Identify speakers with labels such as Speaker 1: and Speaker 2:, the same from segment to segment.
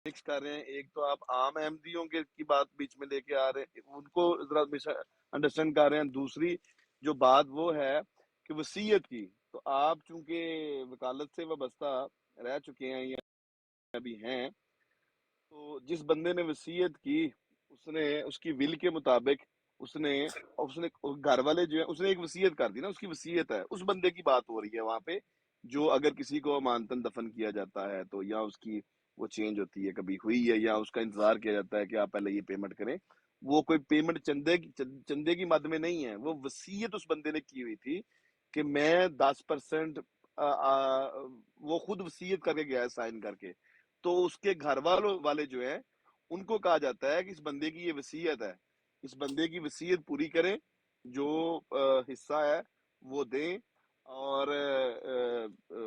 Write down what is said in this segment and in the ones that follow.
Speaker 1: Mix کر رہے ہیں. ایک تو آپ عام احمدیوں کی بات بیچ میں لے کے آ رہے ہیں, ان کو ذرا مس انڈرسٹینڈ کر رہے ہیں. دوسری جو بات وہ ہے کہ وصیت کی, تو آپ چونکہ وکالت سے وابستہ رہ چکے ہیں یا ابھی ہیں, تو جس بندے نے وصیت کی اس کی ول کے مطابق اس نے گھر والے جو ہے, اس نے ایک وصیت کر دی نا, اس کی وصیت ہے, اس بندے کی بات ہو رہی ہے وہاں پہ. جو اگر کسی کو امانتاً دفن کیا جاتا ہے تو یا اس کی وہ چینج ہوتی ہے, کبھی ہوئی ہے, یا اس کا انتظار کیا جاتا ہے کہ آپ پہلے یہ پیمنٹ کریں, وہ کوئی پیمنٹ چندے کی مد میں نہیں ہے. وہ وصیت اس بندے نے کی ہوئی تھی کہ میں 10% وہ خود وصیت کر کے گیا ہے سائن کر کے. تو اس کے گھر والے جو ہیں ان کو کہا جاتا ہے کہ اس بندے کی یہ وصیت ہے, اس بندے کی وصیت پوری کریں, جو حصہ ہے وہ دیں, اور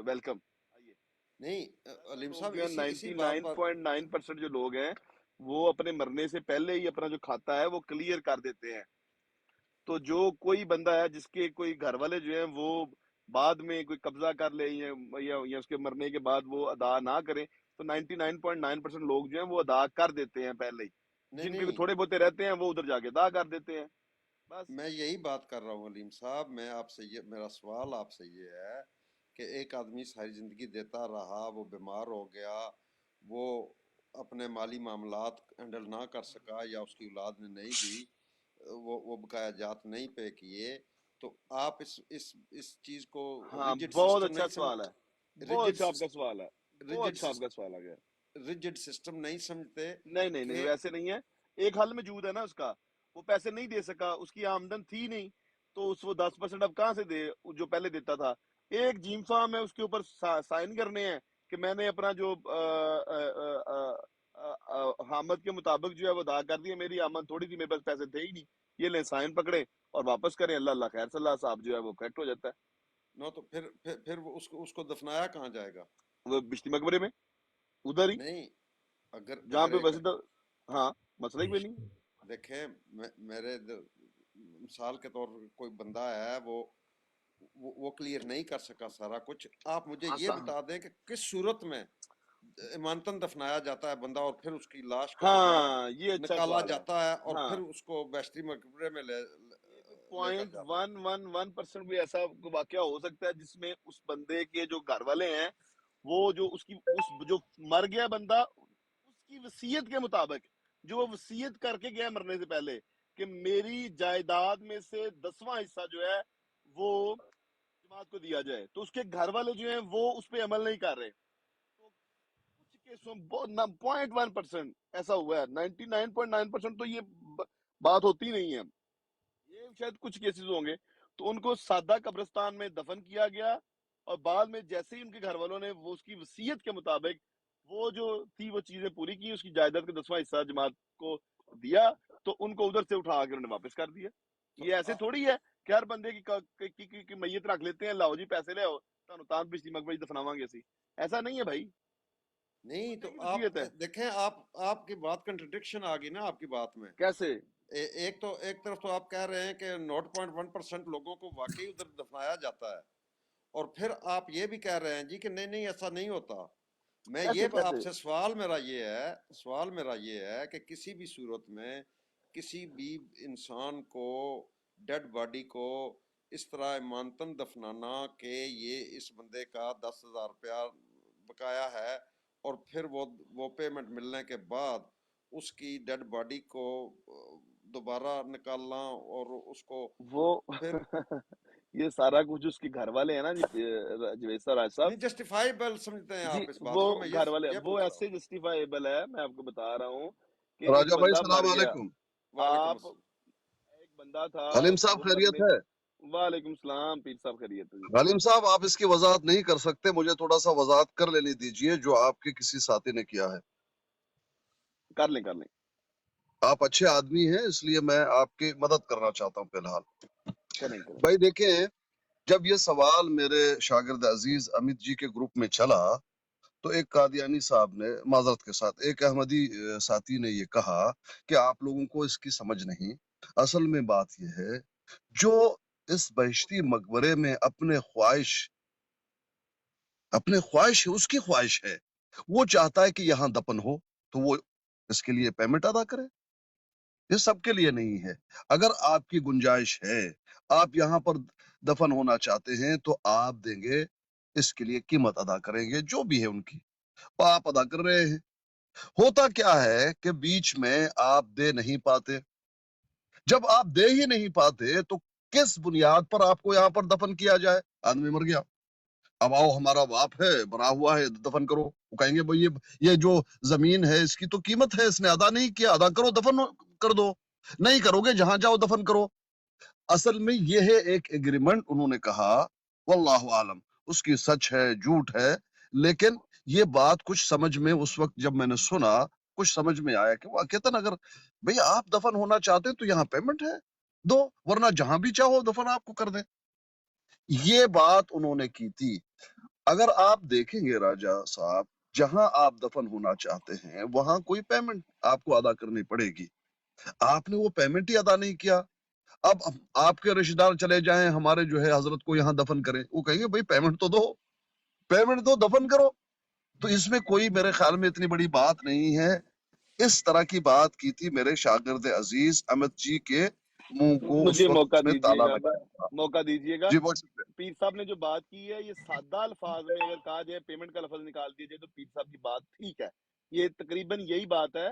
Speaker 1: ویلکم. آئیے.
Speaker 2: نہیں
Speaker 1: زیادہ تر
Speaker 2: علیم
Speaker 1: لوگ
Speaker 2: صاحب
Speaker 1: جو ہیں
Speaker 2: اسی بات پر
Speaker 1: 99.9% جو لوگ ہیں وہ اپنے مرنے سے پہلے ہی اپنا جو کھاتا ہے وہ کلیئر کر دیتے ہیں. تو جو کوئی بندہ ہے جس کے کوئی گھر والے جو ہیں وہ بعد میں کوئی قبضہ کر لے یا اس کے مرنے کے بعد وہ ادا نہ کریں, تو 99.9% لوگ جو ہیں وہ ادا کر دیتے ہیں پہلے ہی.
Speaker 2: نہیں
Speaker 1: جن کے بھی
Speaker 2: نہیں
Speaker 1: تھوڑے بہتے رہتے ہیں وہ ادھر جا کے ادا کر دیتے ہیں بس.
Speaker 2: میں یہی بات کر رہا ہوں علیم صاحب. میں آپ سے میرا سوال آپ سے یہ ہے کہ ایک آدمی ساری زندگی دیتا رہا, وہ بیمار ہو گیا, وہ اپنے مالی معاملات ہینڈل نہ کر سکا, یا اس کی اولاد نے نہیں دی, وہ بقایا جات نہیں پے کیے, تو آپ اس چیز کو
Speaker 1: ہاں,
Speaker 2: ریجڈ
Speaker 1: بہت
Speaker 2: سسٹم
Speaker 1: اچھا
Speaker 2: نہیں
Speaker 1: سوال ہے, بہت
Speaker 2: ریجڈ
Speaker 1: اچھا آپ کا سوال ہے, بہت اچھا آپ کا سوال آ گیا.
Speaker 2: ریجڈ سسٹم نہیں سمجھتے
Speaker 1: نہیں,
Speaker 2: کہ
Speaker 1: ویسے نہیں ہے. ایک حل موجود ہے نا اس کا, وہ پیسے نہیں دے سکا, اس کی آمدن تھی نہیں, تو وہ 10% اب کہاں سے دے جو پہلے دیتا تھا. ایک جیم فارم ہے, اس کے اوپر سائن کرنے ہیں کہ میں نے اپنا جو حامد کے مطابق جو ہے وہ ادا کر دیا, میری آمد تھوڑی تھی, میرے پاس پیسے تھے ہی نہیں, یہ لیں سائن پکڑے اور واپس کریں, اللہ اللہ خیر صلی اللہ صاحب جو ہے وہ کریکٹ ہو جاتا ہے.
Speaker 2: نو تو پھر وہ اس کو دفنایا کہاں جائے گا؟
Speaker 1: وہ بشتی مقبرے میں ادھر ہی,
Speaker 2: نہیں اگر
Speaker 1: جہاں
Speaker 2: اگر
Speaker 1: پہ
Speaker 2: ایک
Speaker 1: ویسے تو ہاں مسئلہ ہی کوئی نہیں.
Speaker 2: دیکھیں میرے مثال کے طور پر کوئی بندہ ہے وہ کلیئر نہیں کر سکا سارا کچھ, آپ مجھے یہ بتا دیں کہ کس صورت میں ایمانتاً دفنایا جاتا ہے بندہ, اور پھر اس کی لاش کو دوبارہ
Speaker 1: ہاں یہ اچھا
Speaker 2: نکالا
Speaker 1: سوال ہے.
Speaker 2: جاتا ہے اور
Speaker 1: ہاں,
Speaker 2: پھر اس کو بیشتری مقبرے میں
Speaker 1: ایک
Speaker 2: لے کر
Speaker 1: پوائنٹ
Speaker 2: جاتے ہیں.
Speaker 1: ون ون ون پرسینٹ بھی ایسا واقعہ ہو سکتا ہے جس میں اس بندے کے جو گھر والے ہیں وہ جو جو مر گیا بندہ, اس کی وصیت کے مطابق جو وہ وصیت کر کے گیا مرنے سے پہلے کہ میری جائیداد میں سے 10واں حصہ جو ہے وہ جماعت کو دیا جائے, تو اس کے گھر والے جو ہیں وہ اس پہ عمل نہیں کر رہے. تو کچھ کیسوں 0.1% ایسا ہوا ہے, 99.9% تو یہ بات ہوتی نہیں ہے, یہ شاید کچھ کیسز ہوں گے. تو ان کو سادہ قبرستان میں دفن کیا گیا, اور بعد میں جیسے ہی ان کے گھر والوں نے وہ اس کی وصیت کے مطابق وہ جو تھی وہ چیزیں پوری کی, اس کی جائیداد کا 10واں حصہ جماعت کو دیا, تو ان کو ادھر سے اٹھا کے انہوں نے واپس کر دیا.
Speaker 2: تو
Speaker 1: یہ ایسے تھوڑی ہے کہ ہر بندے کی میت رکھ لیتے ہیں, لاؤ جی پیسے لے آؤ تان پچھلی مقبری دفناواں گے اسی, ایسا نہیں ہے بھائی.
Speaker 2: نہیں
Speaker 1: بندے
Speaker 2: تو
Speaker 1: کی
Speaker 2: آپ
Speaker 1: وصیت ہے.
Speaker 2: دیکھیں آپ کی بات کنٹرڈکشن آ گئی نا آپ کی بات میں.
Speaker 1: کیسے؟
Speaker 2: ایک طرف تو آپ کہہ رہے ہیں کہ 0.1% لوگوں کو واقعی ادھر دفنایا جاتا ہے, اور پھر آپ یہ بھی کہہ رہے ہیں جی کہ نہیں ایسا نہیں ہوتا. میں
Speaker 1: کیسے
Speaker 2: یہ آپ
Speaker 1: کیسے
Speaker 2: سے سوال میرا یہ ہے کہ کسی بھی صورت میں کسی بھی انسان کو ڈیڈ باڈی کو اس طرح ایمانتاً دفنانا کہ یہ اس بندے کا 10,000 روپیہ بقایا ہے, اور پھر وہ پیمنٹ ملنے کے بعد اس کی ڈیڈ باڈی کو دوبارہ نکالنا اور اس کو
Speaker 1: وہ
Speaker 2: پھر
Speaker 1: یہ سارا کچھ اس کے گھر والے ہیں نا جی, جوید راج صاحب
Speaker 2: نہیں جسٹیفائیبل سمجھتے ہیں
Speaker 1: جی,
Speaker 2: آپ اس
Speaker 1: وہ
Speaker 2: بات کو. میں
Speaker 1: گھر والے
Speaker 2: یہ
Speaker 1: وہ
Speaker 2: پوچھ رہا
Speaker 1: ایسے
Speaker 2: ہوں.
Speaker 1: جسٹیفائیبل ہے, میں آپ کو بتا رہا ہوں کہ ایک
Speaker 3: راجہ بھائی
Speaker 1: بندہ مر
Speaker 3: السلام
Speaker 1: گیا.
Speaker 3: علیکم.
Speaker 2: وعلیکم
Speaker 1: آپ
Speaker 2: السلام.
Speaker 1: ایک بندہ تھا
Speaker 3: غالم صاحب
Speaker 1: وہ
Speaker 3: خیریت
Speaker 1: مرنے.
Speaker 3: ہے؟
Speaker 1: وعلیکم السلام پیر صاحب, خیریت ہے جی.
Speaker 3: غالم صاحب آپ اس کی وضاحت نہیں کر سکتے, مجھے تھوڑا سا وضاحت کر لینی دیجئے جو آپ کے کسی ساتھی نے کیا ہے.
Speaker 1: کر لیں
Speaker 3: آپ اچھے آدمی ہیں اس لیے میں آپ کی مدد کرنا چاہتا ہوں فی الحال.
Speaker 1: کریں.
Speaker 3: بھائی دیکھیں, جب یہ سوال میرے شاگرد عزیز امیت جی کے گروپ میں چلا تو ایک قادیانی صاحب نے معذرت کے ساتھ ایک احمدی ساتھی نے یہ کہا کہ آپ لوگوں کو اس کی سمجھ نہیں. اصل میں بات یہ ہے جو اس بہشتی مقبرے میں اپنے خواہش ہے, اس کی خواہش ہے, وہ چاہتا ہے کہ یہاں دفن ہو, تو وہ اس کے لیے پیمنٹ ادا کرے. یہ سب کے لیے نہیں ہے. اگر آپ کی گنجائش ہے, آپ یہاں پر دفن ہونا چاہتے ہیں, تو آپ دیں گے, اس کے لیے قیمت ادا کریں گے جو بھی ہے ان کی, وہ آپ ادا کر رہے ہیں. ہوتا کیا ہے کہ بیچ میں آپ دے نہیں پاتے. جب آپ دے ہی نہیں پاتے تو کس بنیاد پر آپ کو یہاں پر دفن کیا جائے؟ آدمی مر گیا, اب آؤ ہمارا باپ ہے, بنا ہوا ہے, دفن کرو. وہ کہیں گے بھائی یہ جو زمین ہے اس کی تو قیمت ہے, اس نے ادا نہیں کیا, ادا کرو, دفن کر دو. نہیں کرو گے, جہاں جاؤ دفن کرو. اصل میں یہ ہے ایک ایگریمنٹ, انہوں نے کہا واللہ عالم اس کی سچ ہے جھوٹ ہے, لیکن یہ بات کچھ سمجھ میں, اس وقت جب میں نے سنا کچھ سمجھ میں آیا کہ واقعتاً اگر بھئی آپ دفن ہونا چاہتے ہیں تو یہاں پیمنٹ ہے, دو, ورنہ جہاں بھی چاہو دفن آپ کو کر دیں. یہ بات انہوں نے کی تھی. اگر آپ دیکھیں گے راجہ صاحب, جہاں آپ دفن ہونا چاہتے ہیں وہاں کوئی پیمنٹ آپ کو ادا کرنی پڑے گی. آپ نے وہ پیمنٹ ہی ادا نہیں کیا. اب آپ کے رشتہ دار چلے جائیں ہمارے جو ہے حضرت کو یہاں دفن کریں, وہ کہیں گے بھئی پیمنٹ تو دو, پیمنٹ دو, دفن کرو. تو اس میں کوئی میرے خیال میں اتنی بڑی بات نہیں ہے. اس طرح کی بات کی تھی میرے شاگرد عزیز امت جی کے منہ کو اس
Speaker 1: مجھے
Speaker 3: وقت
Speaker 1: موقع
Speaker 3: اس نے
Speaker 1: دیجیے
Speaker 3: تالا
Speaker 1: گا،
Speaker 3: لگایا تھا.
Speaker 1: موقع دیجیے گا.
Speaker 3: جی بہت شکریہ.
Speaker 1: پیر صاحب نے جو بات کی ہے یہ سادہ الفاظ میں اگر کہا جائے، پیمنٹ کا لفظ نکال دیا جائے تو پیر صاحب کی بات ٹھیک ہے. یہ تقریباً یہی بات ہے.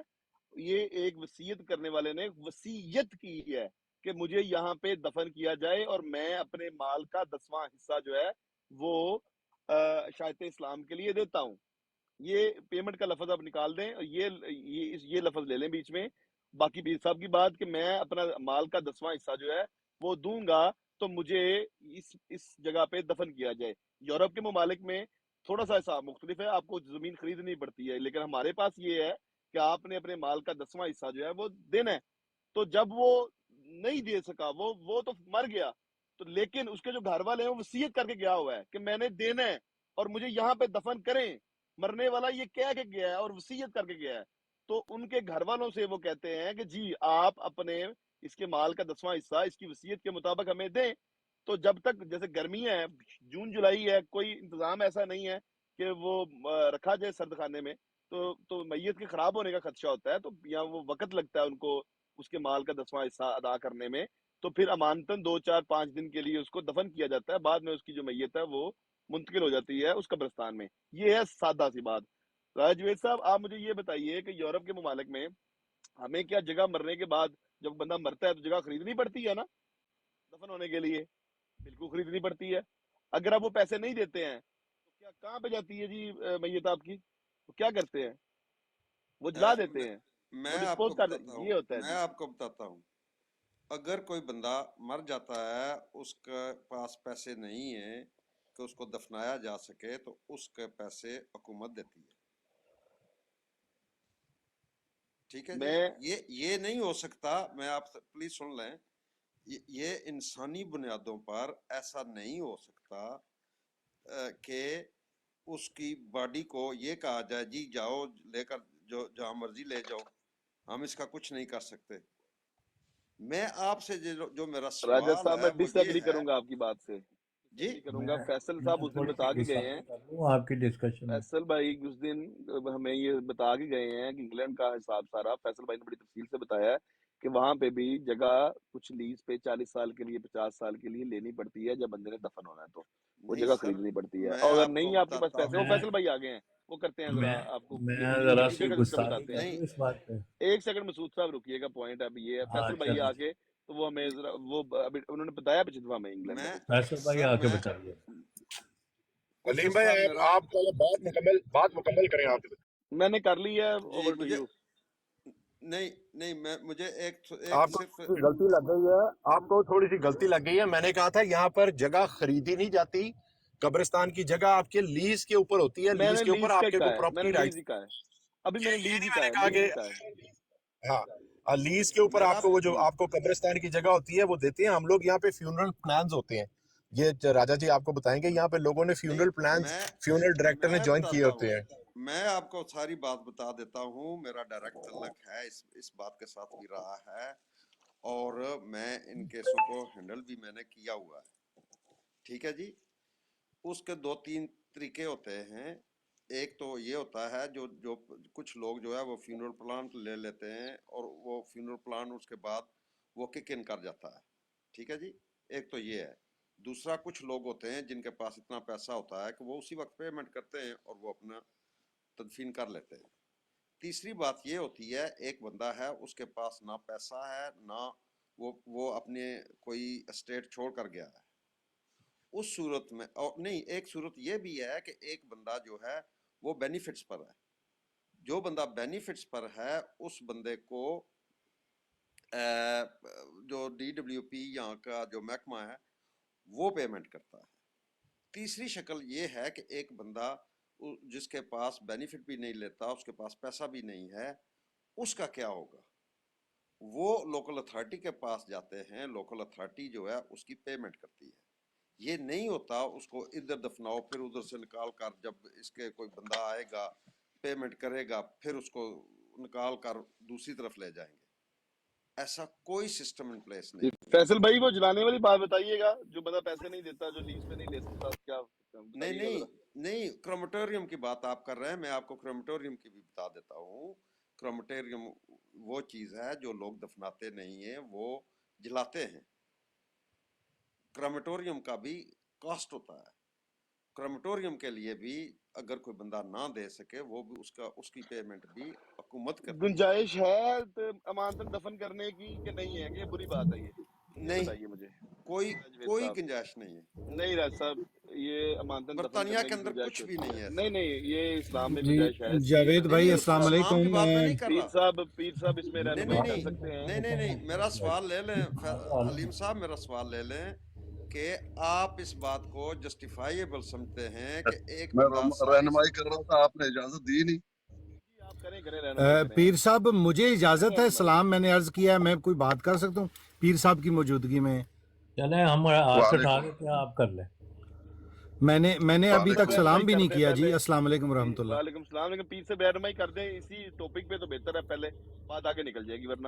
Speaker 1: یہ ایک وصیت کرنے والے نے وصیت کی ہے کہ مجھے یہاں پہ دفن کیا جائے اور میں اپنے مال کا 10واں حصہ جو ہے وہ شاعت اسلام کے لیے دیتا ہوں. یہ پیمنٹ کا لفظ آپ نکال دیں، یہ لفظ لے لیں بیچ میں. باقی پیر صاحب کی بات کہ میں اپنا مال کا 10واں حصہ جو ہے وہ دوں گا تو مجھے اس جگہ پہ دفن کیا جائے. یورپ کے ممالک میں تھوڑا سا حساب مختلف ہے، آپ کو زمین خریدنی پڑتی ہے، لیکن ہمارے پاس یہ ہے کہ آپ نے اپنے مال کا 10واں حصہ جو ہے وہ دینا ہے. تو جب وہ نہیں دے سکا، وہ تو مر گیا، تو لیکن اس کے جو گھر والے ہیں وہ وصیت کر کے گیا ہوا ہے کہ میں نے دینا ہے اور مجھے یہاں پہ دفن کریں. مرنے والا یہ کہہ کے گیا ہے اور وصیت کر کے گیا ہے. تو ان کے گھر والوں سے وہ کہتے ہیں کہ جی آپ اپنے اس کے مال کا 10واں حصہ اس کی وصیت کے مطابق ہمیں دیں. تو جب تک جیسے گرمیاں ہیں، جون جولائی ہے، کوئی انتظام ایسا نہیں ہے کہ وہ رکھا جائے سرد خانے میں، تو میت کے خراب ہونے کا خدشہ ہوتا ہے. تو یا وہ وقت لگتا ہے ان کو اس کے مال کا 10واں حصہ ادا کرنے میں. تو پھر امانتاً 2 4 5 دن کے لیے اس کو دفن کیا جاتا ہے. بعد میں اس کی جو میت ہے وہ منتقل ہو جاتی ہے اس قبرستان میں. یہ ہے سادہ سی بات. راجوید صاحب آپ مجھے یہ بتائیے کہ یورپ کے ممالک میں ہمیں کیا جگہ مرنے کے بعد جب بندہ مرتا ہے تو جگہ خریدنی پڑتی ہے نا دفن ہونے کے لیے؟ بالکل خریدنی پڑتی ہے. اگر آپ وہ پیسے نہیں دیتے ہیں تو کیا کہاں پہ جاتی ہے جی میت آپ کی؟ وہ کیا کرتے ہیں؟ وہ جلا
Speaker 2: میں
Speaker 1: دیتے ہیں، وہ
Speaker 2: میں آپ
Speaker 1: ڈسپوز
Speaker 2: کو
Speaker 1: کر.
Speaker 2: بتاتا ہوں
Speaker 1: یہ ہوتا ہے
Speaker 2: میں
Speaker 1: جی.
Speaker 2: آپ کو بتاتا ہوں اگر کوئی بندہ مر جاتا ہے، اس کے پاس پیسے نہیں ہیں کہ اس کو دفنایا جا سکے، تو اس کے پیسے حکومت دیتی ہے. ٹھیک ہے جی.
Speaker 1: میں
Speaker 2: یہ نہیں ہو سکتا. میں آپ سے پلیز سن لیں، یہ انسانی بنیادوں پر ایسا نہیں ہو سکتا کہ اس کی باڈی کو یہ کہا جائے جی جاؤ لے کر جو جہاں مرضی لے جاؤ، ہم اس کا کچھ نہیں کر سکتے. میں آپ سے جو میرا
Speaker 1: راجہ
Speaker 2: سوال
Speaker 1: صاحب
Speaker 2: ہے
Speaker 1: میں
Speaker 2: وہ
Speaker 1: ڈس
Speaker 2: یہ
Speaker 1: ایگری
Speaker 2: ہے.
Speaker 1: کروں گا آپ کی بات سے، ڈس
Speaker 2: جی
Speaker 1: ایگری کروں گا.
Speaker 4: میں
Speaker 1: فیصل صاحب
Speaker 4: میں
Speaker 1: اس دن
Speaker 4: تھوڑی
Speaker 1: بتا
Speaker 4: سی
Speaker 1: کے گئے ہیں،
Speaker 4: گستاخی کر لوں آپ کی ڈسکشن میں.
Speaker 1: فیصل بھائی اس دن ہمیں یہ بتا کے گئے ہیں کہ انگلینڈ کا حساب سارا فیصل بھائی نے بڑی تفصیل سے بتایا ہے کہ وہاں پہ بھی جگہ کچھ لیز پہ 40 سال کے لیے 50 سال کے لیے لینی پڑتی ہے جب بندے نے دفن ہونا ہے تو وہ
Speaker 2: نہیں
Speaker 1: جگہ
Speaker 2: سر،
Speaker 1: خریدنی پڑتی ہے.
Speaker 2: میں
Speaker 1: اور اگر
Speaker 2: آپ کو
Speaker 1: نہیں آپ کے پاس
Speaker 2: بتاتا
Speaker 1: پیسے، وہ
Speaker 2: ہوں.
Speaker 4: میں
Speaker 1: فیصل بھائی آگے ہیں وہ کرتے ہیں ذرا
Speaker 4: میں
Speaker 1: آپ کو
Speaker 4: میں ذرا
Speaker 1: یونیورسٹی
Speaker 4: سی
Speaker 1: کا سسٹم
Speaker 4: گستاخی
Speaker 1: بتاتے ہیں.
Speaker 4: کر
Speaker 2: نہیں
Speaker 4: دوں اس بات پہ.
Speaker 1: ایک سیکنڈ مسعود صاحب رکیے گا، پوائنٹ اب یہ ہے
Speaker 4: ہاں
Speaker 1: فیصل بھائی
Speaker 4: چلیں.
Speaker 1: آگے تو وہ ہمیں ذرا وہ انہوں نے بتایا پچھلے دفعہ میں انگلینڈ کا
Speaker 2: میں
Speaker 1: سسٹم.
Speaker 4: فیصل بھائی
Speaker 2: سر
Speaker 4: آ کے
Speaker 2: میں
Speaker 4: بتائیے.
Speaker 2: اس
Speaker 5: علیم بھائی
Speaker 2: حساب میرا
Speaker 5: آپ پہلے بات مکمل کریں آپ.
Speaker 1: میں نے کر لی ہے،
Speaker 2: جی.
Speaker 1: اوور ٹو
Speaker 2: مجھے
Speaker 1: یو.
Speaker 2: نہیں مجھے ایک
Speaker 5: آپ کو
Speaker 2: صرف
Speaker 5: تھوڑی غلطی لگ گئی ہے، آپ کو تھوڑی سی غلطی لگ گئی ہے. میں نے کہا تھا یہاں پر جگہ خریدی نہیں جاتی. قبرستان کی جگہ آپ کے لیز کے اوپر ہوتی ہے،
Speaker 1: میں
Speaker 5: لیز
Speaker 1: نے
Speaker 5: کے اوپر
Speaker 1: لیز کا
Speaker 5: آپ
Speaker 1: ہی
Speaker 5: کے
Speaker 1: کہا
Speaker 5: کو
Speaker 1: ہے، میں نے
Speaker 5: پراپرٹی
Speaker 1: لیز
Speaker 5: رائٹس.
Speaker 1: ہی کہا ہے. ابھی میں نے
Speaker 5: یہ
Speaker 1: لیز ہی
Speaker 5: نہیں
Speaker 1: کہا
Speaker 5: میں
Speaker 1: ہے،
Speaker 5: نے کہا
Speaker 1: لیز ہی کہا ہے.
Speaker 5: کہ ہاں لیز کے اوپر
Speaker 2: میرا
Speaker 5: آپ کو وہ جو آپ کو قبرستان کی جگہ ہوتی ہے وہ دیتے ہیں. ہم لوگ یہاں پہ فیونرل پلانز ہوتے ہیں، یہ راجا جی آپ کو بتائیں گے. یہاں پہ لوگوں نے
Speaker 2: نہیں
Speaker 5: فیونرل پلانز
Speaker 2: میں
Speaker 5: فیونرل ڈائریکٹر نے
Speaker 2: میں
Speaker 5: جوائن کیے
Speaker 2: بتاتا
Speaker 5: ہوتے
Speaker 2: ہوں.
Speaker 5: ہیں.
Speaker 2: میں آپ کو ساری بات بتا دیتا ہوں. میرا ڈائریکٹ تعلق ہے اس بات کے ساتھ بھی رہا ہے، اور میں ان کیسوں کو ہینڈل بھی میں نے کیا ہوا ہے. ٹھیک ہے جی. اس کے 2 3 طریقے ہوتے ہیں. ایک تو یہ ہوتا ہے جو کچھ لوگ جو ہے وہ فیونرل پلان لے لیتے ہیں اور وہ فیونرل پلان اس کے بعد وہ کک ان کر جاتا ہے. ٹھیک ہے جی, ایک تو یہ ہے. دوسرا کچھ لوگ ہوتے ہیں جن کے پاس اتنا پیسہ ہوتا ہے کہ وہ اسی وقت پیمنٹ کرتے ہیں اور وہ اپنا تدفین کر لیتے ہیں. تیسری بات یہ ہوتی ہے, ایک بندہ ہے اس کے پاس نہ پیسہ ہے نہ وہ اپنے کوئی اسٹیٹ چھوڑ کر گیا ہے. اس صورت میں اور نہیں, ایک صورت یہ بھی ہے کہ ایک بندہ جو ہے وہ بینیفٹس پر ہے. جو بندہ بینیفٹس پر ہے اس بندے کو جو ڈی ڈبلیو پی یہاں کا جو محکمہ ہے وہ پیمنٹ کرتا ہے. تیسری شکل یہ ہے کہ ایک بندہ جس کے پاس بینیفٹ بھی نہیں لیتا, اس کے پاس پیسہ بھی نہیں ہے, اس کا کیا ہوگا؟ وہ لوکل اتھارٹی کے پاس جاتے ہیں, لوکل اتھارٹی جو ہے اس کی پیمنٹ کرتی ہے. یہ نہیں ہوتا اس کو ادھر دفناؤ پھر ادھر سے نکال کر, جب اس کے کوئی بندہ آئے گا پیمنٹ کرے گا پھر اس کو نکال کر دوسری طرف لے جائیں گے. ایسا کوئی سسٹم ان پلیس نہیں.
Speaker 1: فیصل بھائی وہ جلانے والی بات بتائیے گا, جو بندہ پیسے نہیں دیتا, جو لیز پہ نہیں لے سکتا, کیا
Speaker 2: نہیں کرومیٹوریم کی بات آپ کر رہے ہیں, میں آپ کو کرومیٹوریم کی بھی بتا دیتا ہوں. کرومیٹوریم وہ چیز ہے جو لوگ دفناتے نہیں ہیں, وہ جلاتے ہیں. کرومیٹوریم کا بھی کاسٹ ہوتا ہے. کرومیٹوریم کے لیے بھی اگر کوئی بندہ نہ دے سکے وہ بھی اس کی پیمنٹ بھی حکومت کرتی ہے.
Speaker 1: گنجائش ہے امانتن دفن کرنے کی کہ نہیں ہے, کہ یہ بری بات ہے؟ یہ بتائیے مجھے.
Speaker 2: کوئی گنجائش نہیں ہے.
Speaker 1: نہیں راج صاحب, یہ امانتن دفن
Speaker 2: برطانیہ
Speaker 1: کرنے
Speaker 2: کے
Speaker 1: کی
Speaker 2: اندر
Speaker 1: گنجائش
Speaker 2: کچھ بھی نہیں ہے.
Speaker 1: نہیں, یہ اسلام میں
Speaker 4: جی
Speaker 1: گنجائش ہے.
Speaker 4: جاوید بھائی السلام
Speaker 2: اسلام
Speaker 4: علیکم.
Speaker 2: کی بات میں نہیں کر رہا.
Speaker 1: پیر صاحب اس میں رہنمائی کر سکتے ہیں.
Speaker 2: نہیں, میرا سوال لے لیں علیم صاحب, میرا سوال لے لیں کہ آپ اس بات کو جسٹیفائیبل سمجھتے ہیں کہ ایک
Speaker 3: میں
Speaker 2: بندہ
Speaker 3: رہنمائی کر رہا تھا, آپ نے اجازت دی نہیں.
Speaker 1: آپ کریں رہنمائی کریں.
Speaker 4: پیر صاحب مجھے اجازت ہے, سلام میں نے عرض کیا ہے, میں کوئی بات کر سکتا ہوں پیر صاحب کی موجودگی میں؟
Speaker 6: چلیں ہم ہاتھ اٹھا رہے تھے, آپ کر لیں.
Speaker 4: میں نے ابھی تک سلام بھی نہیں کیا جی. السلام علیکم ورحمۃ اللہ.
Speaker 1: وعلیکم السلام. لیکن پیر سے رہنمائی کر دیں اسی ٹاپک پہ تو بہتر ہے, پہلے بات آگے نکل جائے گی ورنہ.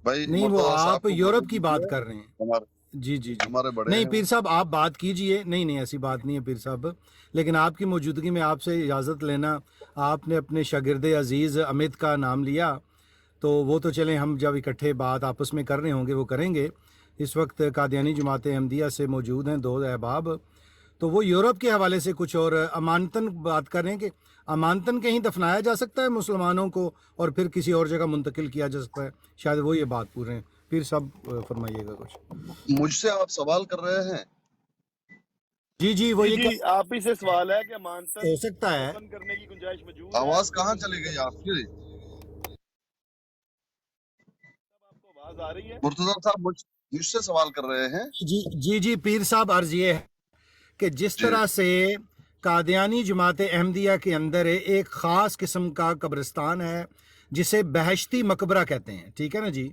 Speaker 3: بھائی
Speaker 4: نہیں وہ آپ یورپ کی بات کر رہے ہیں. جی
Speaker 3: ہمارے بڑے
Speaker 4: نہیں
Speaker 3: ہیں.
Speaker 4: پیر صاحب آپ بات کیجئے. نہیں ایسی بات نہیں ہے پیر صاحب, لیکن آپ کی موجودگی میں آپ سے اجازت لینا, آپ نے اپنے شاگرد عزیز امت کا نام لیا تو وہ تو چلیں ہم جب اکٹھے بات آپس میں کر رہے ہوں گے وہ کریں گے. اس وقت قادیانی جماعت احمدیہ سے موجود ہیں دو احباب, تو وہ یورپ کے حوالے سے کچھ اور امانتن بات کر رہے ہیں کہ امانتن کہیں دفنایا جا سکتا ہے مسلمانوں کو اور پھر کسی اور جگہ منتقل کیا جا سکتا ہے, شاید وہ یہ بات پور رہے ہیں. پیر صاحب فرمائیے گا کچھ.
Speaker 3: مجھ سے آپ سوال کر رہے ہیں؟
Speaker 4: جی وہ یہ
Speaker 1: آپ ہی سے سوال ہے کہ امانتن
Speaker 4: ہو سکتا ہے.
Speaker 1: دفن کرنے کی گنجائش موجود ہے.
Speaker 3: آواز کہاں چلی گئی آپ کی؟
Speaker 1: آپ کو آواز آ رہی ہے؟
Speaker 3: مرتضی صاحب مجھ سے سوال کر رہے ہیں؟
Speaker 4: جی پیر صاحب عرض یہ ہے کہ جس طرح سے قادیانی جماعت احمدیہ کے اندر ایک خاص قسم کا قبرستان ہے جسے بہشتی مقبرہ کہتے ہیں, ٹھیک ہے نا جی,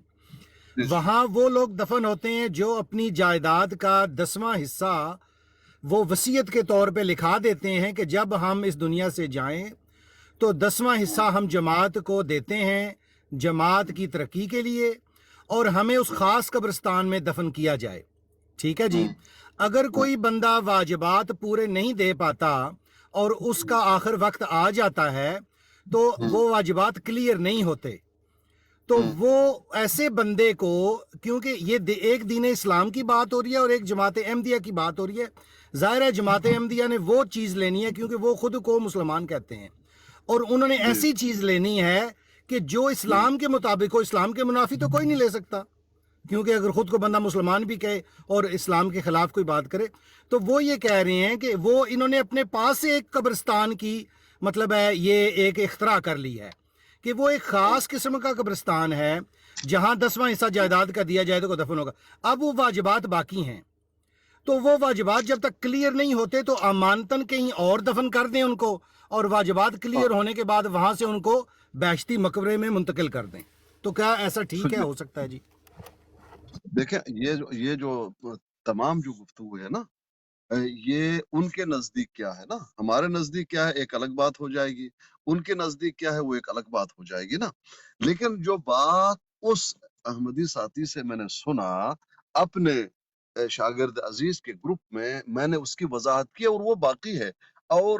Speaker 4: وہاں وہ لوگ دفن ہوتے ہیں جو اپنی جائیداد کا 10واں حصہ وہ وصیت کے طور پہ لکھا دیتے ہیں کہ جب ہم اس دنیا سے جائیں تو 10واں حصہ ہم جماعت کو دیتے ہیں جماعت کی ترقی کے لیے, اور ہمیں اس خاص قبرستان میں دفن کیا جائے. ٹھیک ہے جی. اگر کوئی بندہ واجبات پورے نہیں دے پاتا اور اس کا آخر وقت آ جاتا ہے تو وہ واجبات کلیئر نہیں ہوتے, تو وہ ایسے بندے کو, کیونکہ یہ ایک دین اسلام کی بات ہو رہی ہے اور ایک جماعت احمدیہ کی بات ہو رہی ہے, ظاہر ہے جماعت احمدیہ نے وہ چیز لینی ہے کیونکہ وہ خود کو مسلمان کہتے ہیں, اور انہوں نے ایسی چیز لینی ہے کہ جو اسلام کے مطابق ہو. اسلام کے منافی تو کوئی نہیں لے سکتا, کیونکہ اگر خود کو بندہ مسلمان بھی کہے اور اسلام کے خلاف کوئی بات کرے, تو وہ یہ کہہ رہے ہیں کہ وہ انہوں نے اپنے پاس سے ایک قبرستان کی مطلب ہے یہ ایک اختراع کر لی ہے کہ وہ ایک خاص قسم کا قبرستان ہے جہاں 10واں حصہ جائیداد کا دیا جائے تو دفن ہوگا. اب وہ واجبات باقی ہیں, تو وہ واجبات جب تک کلیئر نہیں ہوتے تو امانتن کہیں اور دفن کر دیں ان کو, اور واجبات کلیئر ہونے کے بعد وہاں سے ان کو بہشتی مقبرے میں منتقل کر دیں. تو کیا ایسا ٹھیک ہے, ہو سکتا ہے جی؟
Speaker 3: دیکھیں یہ جو تمام جو گفتگو ہے نا, یہ ان کے نزدیک کیا ہے نا, ہمارے نزدیک کیا ہے ایک الگ بات ہو جائے گی, ان کے نزدیک کیا ہے وہ ایک الگ بات ہو جائے گی نا. لیکن جو بات اس احمدی ساتھی سے میں نے سنا اپنے شاگرد عزیز کے گروپ میں نے اس کی وضاحت کی اور وہ باقی ہے. اور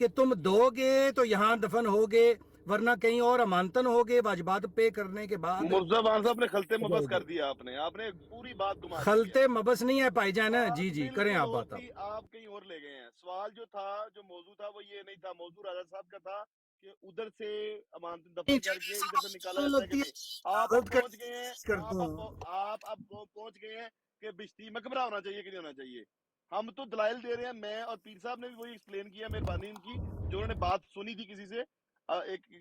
Speaker 4: کہ تم دو گے تو یہاں دفن ہوگے ورنہ کہیں اور امانتن ہوگے واجبات پے کرنے کے بعد
Speaker 1: مرزا وان صاحب نے خلط مبس کر دیا، آپ نے پوری بات گما دی
Speaker 4: خلط
Speaker 1: ہے۔
Speaker 4: مبس نہیں ہے پائی جان، جی جی کریں
Speaker 1: بالکل
Speaker 4: آپ بات
Speaker 1: ہوتی، آپ کہیں اور لے گئے ہیں۔ سوال جو تھا، جو موضوع تھا وہ یہ نہیں تھا، موضوع راجہ صاحب کا تھا کہ ادھر سے امانت دفن کر کے ادھر سے نکالا جاتا ہے کہ نہیں۔ آپ اب پہنچ گئے ہیں، آپ اب پہنچ گئے ہیں کہ بشتی مقبرہ ہونا چاہیے کہ نہیں ہونا چاہیے۔ ہم تو دلائل دے رہے ہیں، میں اور پیر صاحب نے بھی وہی ایکسپلین کیا، مہربانی ان کی، جو انہوں نے بات سنی تھی کسی سے،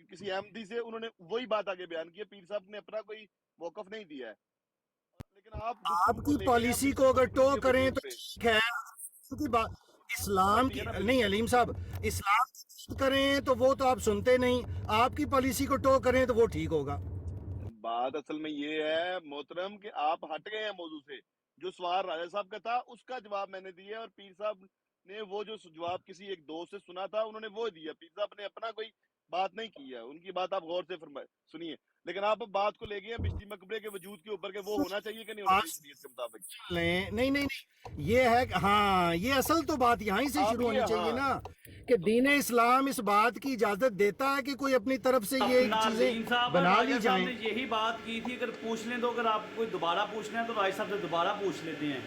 Speaker 1: کسی احمدی سے، انہوں نے وہی بات آگے بیان کی ہے۔ پیر صاحب نے اپنا کوئی موقف نہیں دیا ہے، لیکن آپ گفتگو کو
Speaker 4: کی
Speaker 1: لے گئے ہیں
Speaker 4: پالیسی کو اگر ٹو
Speaker 1: کے
Speaker 4: کریں
Speaker 1: وجود
Speaker 4: تو
Speaker 1: پہ۔
Speaker 4: ٹھیک ہے، کی بات اسلام کی نہیں علیم صاحب، اسلام کی کریں تو وہ تو آپ سنتے نہیں، آپ کی پالیسی کو ٹو کریں تو وہ ٹھیک ہوگا۔
Speaker 1: بات اصل میں یہ ہے محترم کہ آپ ہٹ گئے ہیں موضوع سے۔ جو سوال راجہ صاحب کا تھا اس کا جواب میں نے دیا، اور پیر صاحب نے وہ جو جواب کسی ایک دوست سے سنا تھا انہوں نے وہ دیا۔ پیر صاحب نے اپنا کوئی بات نہیں کی ہے، ان کی بات آپ غور سے سنیے، لیکن آپ بات کو لے گئے ہیں بشتی مقبرے کے وجود کے اوپر کہ وہ ہونا چاہیے کہ نہیں ہونا چاہیے شریعت کے مطابق۔
Speaker 4: نہیں نہیں نہیں، یہ ہے کہ ہاں، یہ اصل تو بات یہیں سے شروع ہونی چاہیے نا کہ دین اسلام اس بات کی اجازت دیتا ہے کہ کوئی اپنی طرف سے یہ چیزیں
Speaker 7: علیم صاحب
Speaker 4: بنا لی
Speaker 7: راجہ صاحب
Speaker 4: جائیں۔
Speaker 7: نے یہی بات کی تھی، اگر پوچھ لیں تو اگر آپ کوئی دوبارہ پوچھنا ہے تو راجہ صاحب سے دوبارہ پوچھ لیتے ہیں۔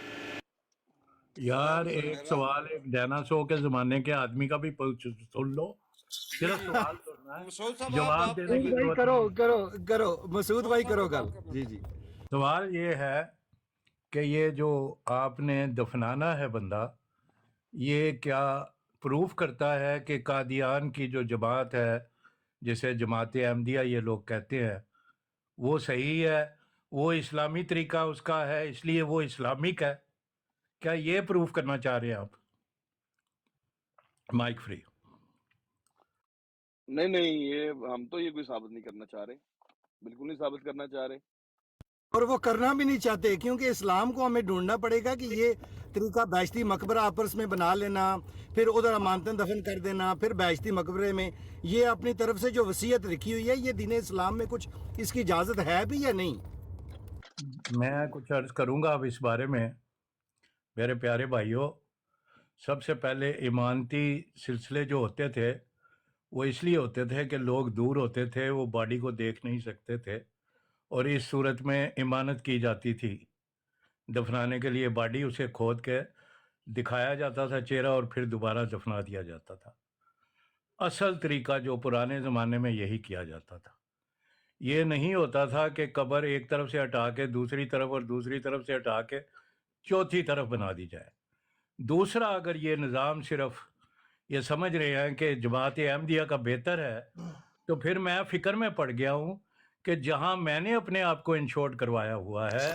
Speaker 6: یار ایک سوال ایک ڈائناسور کے زمانے کے آدمی کا بھی سن لو، صرف سوال کرنا ہے،
Speaker 2: مسعود صاحب
Speaker 6: جواب دینے کی ضرورت نہیں۔
Speaker 4: کرو مسعود بھائی کرو گل۔ جی جی،
Speaker 6: سوال یہ ہے کہ یہ جو آپ نے دفنانا ہے بندہ، یہ کیا پروف کرتا ہے کہ قادیان کی جو جماعت ہے جسے جماعت احمدیہ یہ لوگ کہتے ہیں وہ صحیح ہے، وہ اسلامی طریقہ اس کا ہے اس لیے وہ اسلامک ہے؟ کیا یہ پروف کرنا چاہ رہے ہیں آپ؟ Mic free.
Speaker 1: نہیں، یہ ہم تو یہ کوئی ثابت نہیں کرنا چاہ رہے، بالکل نہیں ثابت کرنا چاہ رہے۔
Speaker 4: اور وہ کرنا بھی نہیں چاہتے کیونکہ اسلام کو ہمیں ڈھونڈنا پڑے گا کہ یہ طریقہ بیشتی مقبرہ آپس میں بنا لینا، پھر ادھر امانتن دفن کر دینا، پھر بیشتی مقبرے میں، یہ اپنی طرف سے جو وصیت لکھی ہوئی ہے، یہ دین اسلام میں کچھ اس کی اجازت ہے بھی یا نہیں؟
Speaker 6: میں کچھ عرض کروں گا اب اس بارے میں۔ میرے پیارے بھائیوں، سب سے پہلے ایمانتی سلسلے جو ہوتے تھے وہ اس لیے ہوتے تھے کہ لوگ دور ہوتے تھے، وہ باڈی کو دیکھ نہیں سکتے تھے، اور اس صورت میں امانت کی جاتی تھی دفنانے کے لیے، باڈی اسے کھود کے دکھایا جاتا تھا چہرہ اور پھر دوبارہ دفنا دیا جاتا تھا۔ اصل طریقہ جو پرانے زمانے میں یہی کیا جاتا تھا، یہ نہیں ہوتا تھا کہ قبر ایک طرف سے ہٹا کے دوسری طرف اور دوسری طرف سے ہٹا کے چوتھی طرف بنا دی جائے۔ دوسرا، اگر یہ نظام صرف یہ سمجھ رہے ہیں کہ جماعت احمدیہ کا بہتر ہے، تو پھر میں فکر میں پڑ گیا ہوں کہ جہاں میں نے اپنے آپ کو انشورڈ کروایا ہوا ہے،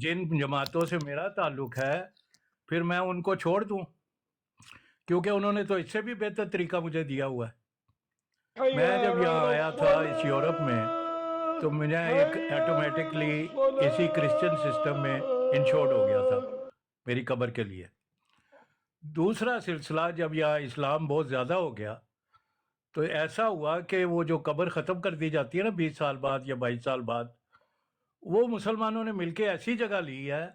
Speaker 6: جن جماعتوں سے میرا تعلق ہے، پھر میں ان کو چھوڑ دوں، کیونکہ انہوں نے تو اس سے بھی بہتر طریقہ مجھے دیا ہوا ہے۔ میں جب یہاں آیا تھا اس یورپ میں تو مجھے ایک ایٹومیٹکلی اسی کرسچن سسٹم میں انشورڈ ہو گیا تھا میری قبر کے لیے۔ دوسرا سلسلہ، جب یہاں اسلام بہت زیادہ ہو گیا تو ایسا ہوا کہ وہ جو قبر ختم کر دی جاتی ہے نا 20 سال بعد یا 22 سال بعد، وہ مسلمانوں نے مل کے ایسی جگہ لی ہے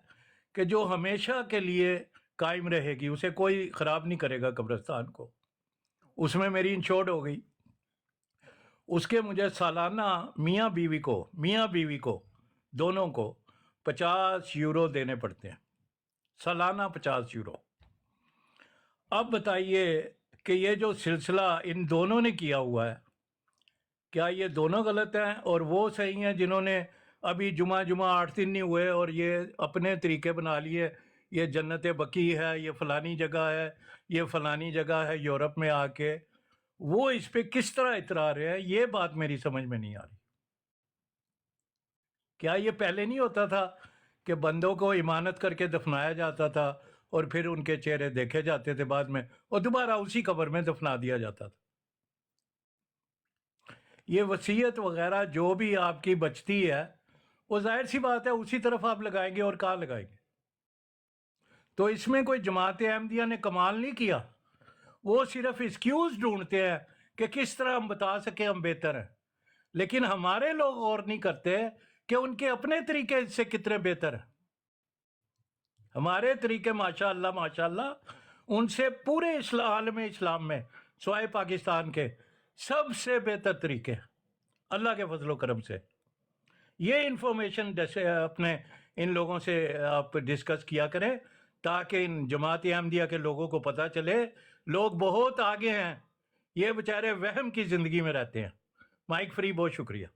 Speaker 6: کہ جو ہمیشہ کے لیے قائم رہے گی، اسے کوئی خراب نہیں کرے گا قبرستان کو۔ اس میں میری انشورڈ ہو گئی۔ اس کے مجھے سالانہ میاں بیوی کو دونوں کو 50 یورو دینے پڑتے ہیں، سالانہ 50 یورو۔ اب بتائیے کہ یہ جو سلسلہ ان دونوں نے کیا ہوا ہے، کیا یہ دونوں غلط ہیں اور وہ صحیح ہیں جنہوں نے ابھی جمعہ 8 دن نہیں ہوئے اور یہ اپنے طریقے بنا لیے، یہ جنت بقیع ہے، یہ فلانی جگہ ہے، یہ فلانی جگہ ہے یورپ میں آ کے، وہ اس پہ کس طرح اترا رہے ہیں؟ یہ بات میری سمجھ میں نہیں آ رہی۔ کیا یہ پہلے نہیں ہوتا تھا کہ بندوں کو امانت کر کے دفنایا جاتا تھا اور پھر ان کے چہرے دیکھے جاتے تھے بعد میں اور دوبارہ اسی قبر میں دفنا دیا جاتا تھا؟ یہ وصیت وغیرہ جو بھی آپ کی بچتی ہے وہ ظاہر سی بات ہے اسی طرف آپ لگائیں گے، اور کہاں لگائیں گے؟ تو اس میں کوئی جماعت احمدیہ نے کمال نہیں کیا، وہ صرف ایکسکیوز ڈھونڈتے ہیں کہ کس طرح ہم بتا سکیں ہم بہتر ہیں، لیکن ہمارے لوگ غور نہیں کرتے کہ ان کے اپنے طریقے سے کتنے بہتر ہیں۔ ہمارے طریقے ماشاءاللہ ان سے پورے عالم اسلام میں سوائے پاکستان کے سب سے بہتر طریقے اللہ کے فضل و کرم سے. یہ انفارمیشن جیسے اپنے ان لوگوں سے آپ ڈسکس کیا کریں تاکہ ان جماعت احمدیہ کے لوگوں کو پتہ چلے. لوگ بہت آگے ہیں, یہ بیچارے وہم کی زندگی میں رہتے ہیں. مائک فری, بہت شکریہ.